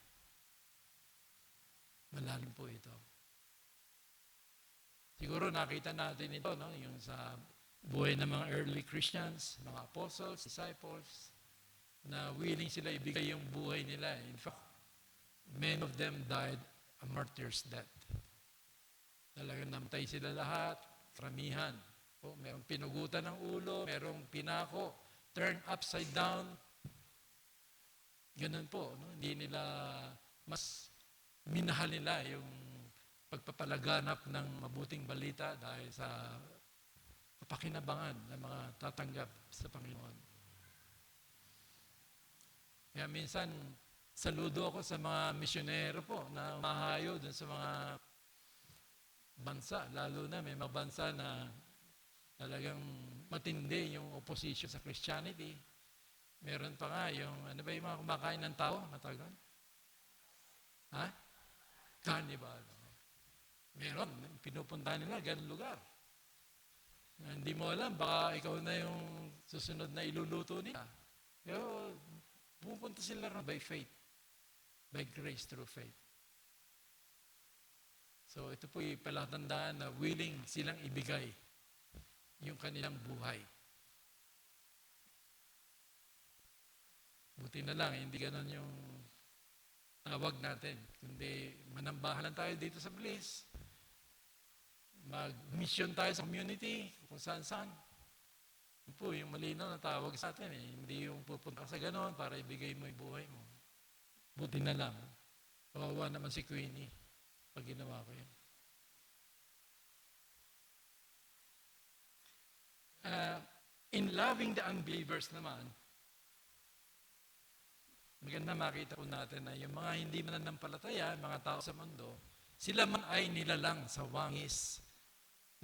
[SPEAKER 4] Malalim po ito. Siguro nakita natin ito, no? Yung sa buhay ng mga early Christians, mga apostles, disciples, na willing sila ibigay yung buhay nila. In fact, many of them died a martyr's death. Talagang namatay sila lahat, karamihan. O, merong pinugutan ng ulo, merong pinako, turned upside down. Ganun po, no? Hindi nila, mas minahal nila yung pagpapalaganap ng mabuting balita dahil sa pakinabangan ng mga tatanggap sa Panginoon. Kaya minsan, saludo ako sa mga misyonero po na mahayo dun sa mga bansa, lalo na may mga bansa na talagang matindi yung opposition sa Christianity. Meron pa nga yung, ano ba yung mga kumakain ng tao? Matagal? Ha? Carnival. Meron, pinupuntahan nila ganun lugar. Hindi mo alam, baka ikaw na yung susunod na iluluto nila. Pero pupunta sila rin by faith. By grace through faith. So ito po yung palatandaan na willing silang ibigay yung kanilang buhay. Buti na lang, hindi ganon yung tawag natin. Kundi manambahan tayo dito sa Bliss. Mag-mission tayo sa community, kung saan-saan. Yun po, yung malinaw na tawag sa atin. Hindi yung pupunta ka sa ganon para ibigay mo yung buhay mo. Buti na lang. Kawawa naman si Queenie pag ginawa ko yun. In loving the unbelievers naman, maganda makita po natin na yung mga hindi mananampalataya, mga tao sa mundo, sila man ay nilalang sa wangis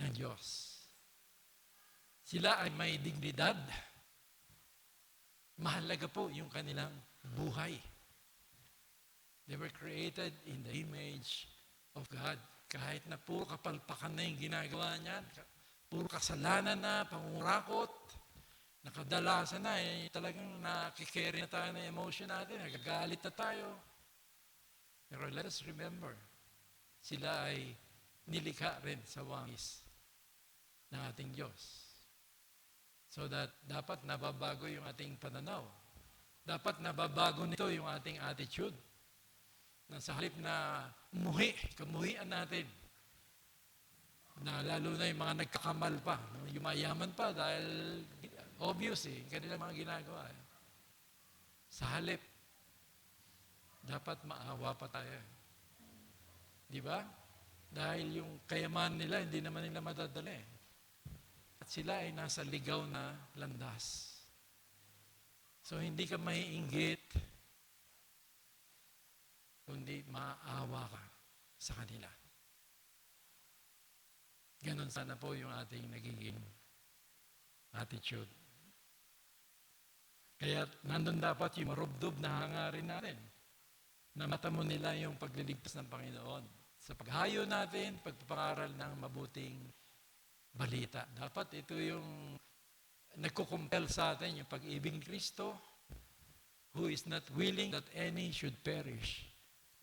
[SPEAKER 4] ng Diyos. Sila ay may dignidad. Mahalaga po yung kanilang buhay. They were created in the image of God. Kahit na puro kapalpakan na yung ginagawa niyan, puro kasalanan na, pangurakot, nakadalasan na, talagang nakikerry na tayo ng emotion natin, nagagalit na tayo. Pero let us remember, sila ay nilikha rin sa wangis ng ating Diyos. So that dapat nababago yung ating pananaw. Dapat nababago nito yung ating attitude. Na sa halip na kamuhian natin, na lalo na yung mga nagkakamal pa, yumayaman pa dahil obvious kanilang mga ginagawa. Sa halip, dapat maawa pa tayo. Di ba? Dahil yung kayaman nila, hindi naman nila madadala. At sila ay nasa ligaw na landas. So hindi ka maiinggit, kundi maawa ka sa kanila. Ganon sana po yung ating nagiging attitude. Kaya nandun dapat yung marubdob na hangarin natin na matamo nila yung pagliligtas ng Panginoon. Sa paghayo natin, pagpapangaral ng mabuting balita. Dapat ito yung nagkukumpel sa atin, yung pag-ibig ni Kristo, who is not willing that any should perish,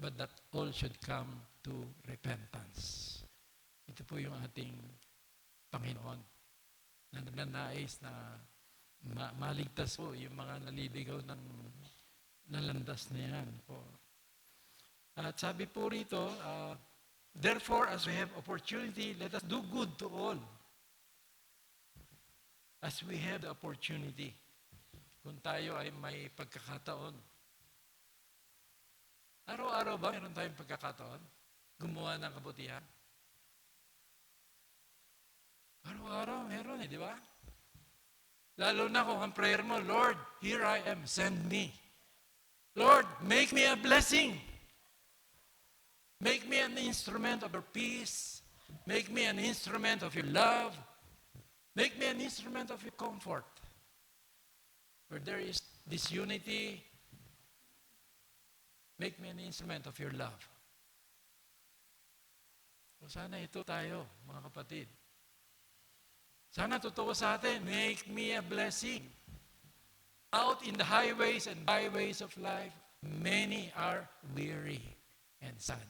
[SPEAKER 4] but that all should come to repentance. Ito po yung ating Panginoon na nagnanais na maligtas po yung mga naliligaw ng landas na yan po. At sabi po rito, therefore, as we have opportunity, let us do good to all. As we have the opportunity. Kung tayo ay may pagkakataon. Araw-araw ba meron tayong pagkakataon? Gumawa ng kabutihan? Araw-araw meron di ba? Lalo na kung ang prayer mo, Lord, here I am, send me. Lord, make me a blessing. Make me an instrument of your peace. Make me an instrument of your love. Make me an instrument of your comfort. Where there is disunity, make me an instrument of your love. So sana ito tayo, mga kapatid. Sana totoo sa atin, make me a blessing. Out in the highways and byways of life, many are weary and sad.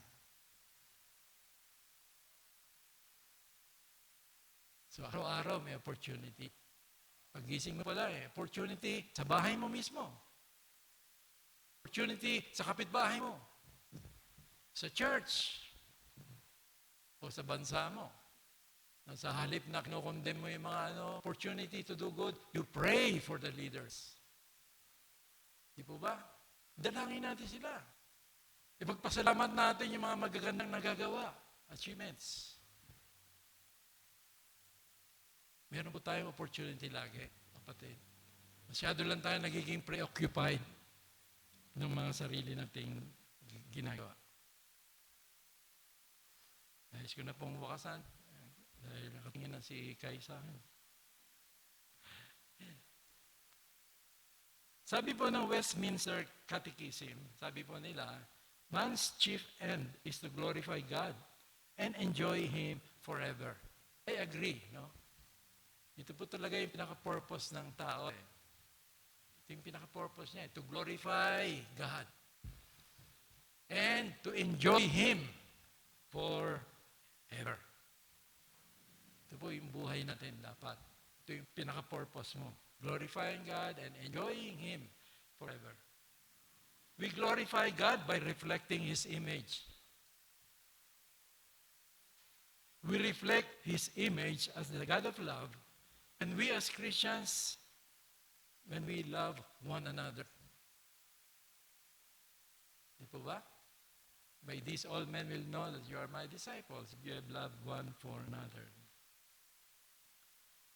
[SPEAKER 4] So araw-araw may opportunity. Pagising mo pala opportunity sa bahay mo mismo. Opportunity sa kapitbahay mo. Sa church. O sa bansa mo. Sa halip na kinukondem mo yung mga opportunity to do good, you pray for the leaders. Di po ba? Dalangin natin sila. Ipagpasalamat natin yung mga magagandang nagagawa, achievements. Meron po tayong opportunity lagi, kapatid. Masyado lang tayo nagiging preoccupied ng mga sarili nating ginagawa. Nais ko na pong wakasan dahil nakatingin na si Kai sa akin. Sabi po ng Westminster Catechism, sabi po nila, man's chief end is to glorify God and enjoy Him forever. I agree, no? Ito po talaga yung pinaka-purpose ng tao. Ito yung pinaka-purpose niya, to glorify God and to enjoy Him forever. Ito po yung buhay natin dapat. Ito yung pinaka-purpose mo. Glorifying God and enjoying Him forever. We glorify God by reflecting His image. We reflect His image as the God of love, and we as Christians, when we love one another. Di po ba? By this all men will know that you are my disciples if you have loved one for another.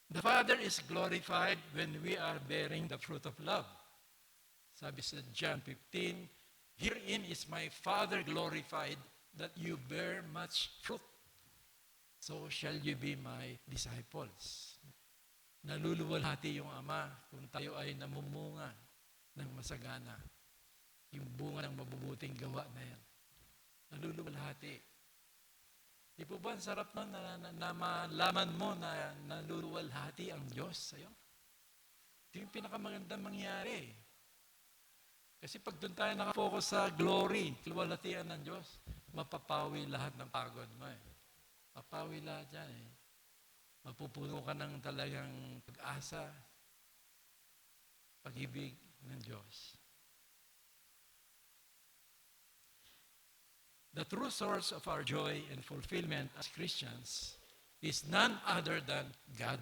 [SPEAKER 4] The Father is glorified when we are bearing the fruit of love. Sabi sa John 15, herein is my Father glorified that you bear much fruit. So shall you be my disciples. Naluluwalhati yung Ama kung tayo ay namumunga ng masagana. Yung bunga ng mabubuting gawa na yan. Naluluwalhati. Di po ba ang sarap nun na malaman mo na naluluwalhati ang Diyos sa'yo? Ito yung pinakamagandang mangyari. Kasi pag doon tayo nakafocus sa glory, luwalhatian ng Diyos, mapapawi lahat ng pagod mo eh. Mapawi lahat yan eh. Mapupuno ka ng talagang pag-asa, pag-ibig ng Diyos. The true source of our joy and fulfillment as Christians is none other than God.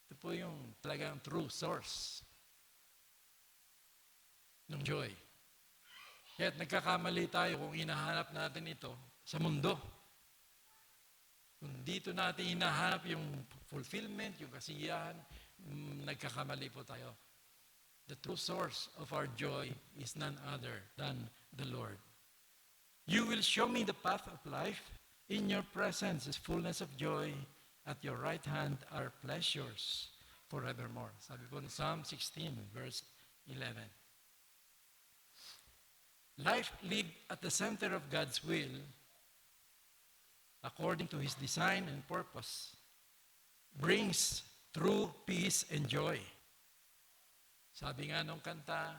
[SPEAKER 4] Ito po yung talagang true source ng joy. Kaya't nagkakamali tayo kung hinahanap natin ito sa mundo. Kung dito natin hinahanap yung fulfillment, yung kasiyahan, nagkakamali po tayo. The true source of our joy is none other than the Lord. You will show me the path of life. In your presence is fullness of joy. At your right hand are pleasures forevermore. Sabi po in Psalm 16, verse 11. Life lived at the center of God's will, according to His design and purpose, brings true peace and joy. Sabi nga nung kanta,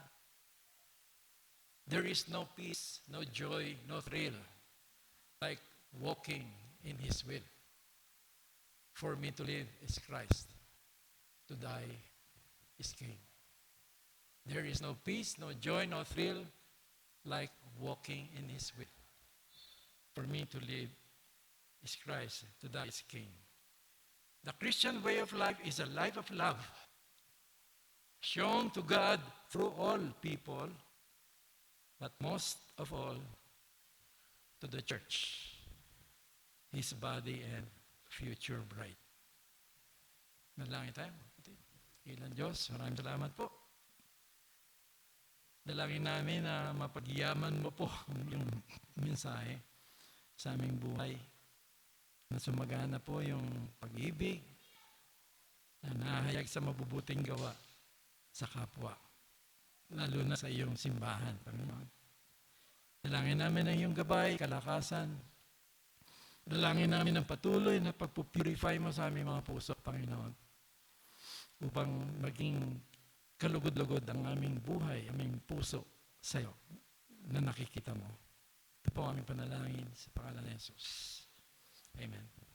[SPEAKER 4] there is no peace, no joy, no thrill like walking in His will. For me to live is Christ, to die is gain. There is no peace, no joy, no thrill like walking in His will. For me to live is Christ, to die is gain. The Christian way of life is a life of love, shown to God through all people, but most of all, to the church, His body and future bride. Manalangin tayo. Ilan Diyos, maraming salamat po. Dalangin namin na mapagyaman mo po yung mensahe sa aming buhay. Na sumagana po yung pag-ibig na nahayag sa mabubuting gawa sa kapwa. Lalo na sa iyong simbahan, Panginoon. Dalangin namin ang iyong gabay, kalakasan, Dalangin namin ng patuloy na pagpupurify mo sa aming mga puso, Panginoon, upang maging kalugod-lugod ang aming buhay, aming puso sa iyo na nakikita mo. Ito po ang aming panalangin sa pangalan ni Jesus. Amen.